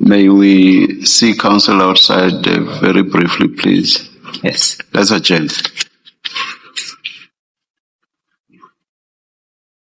May we see counsel outside very briefly, please? Yes. Let's adjourn.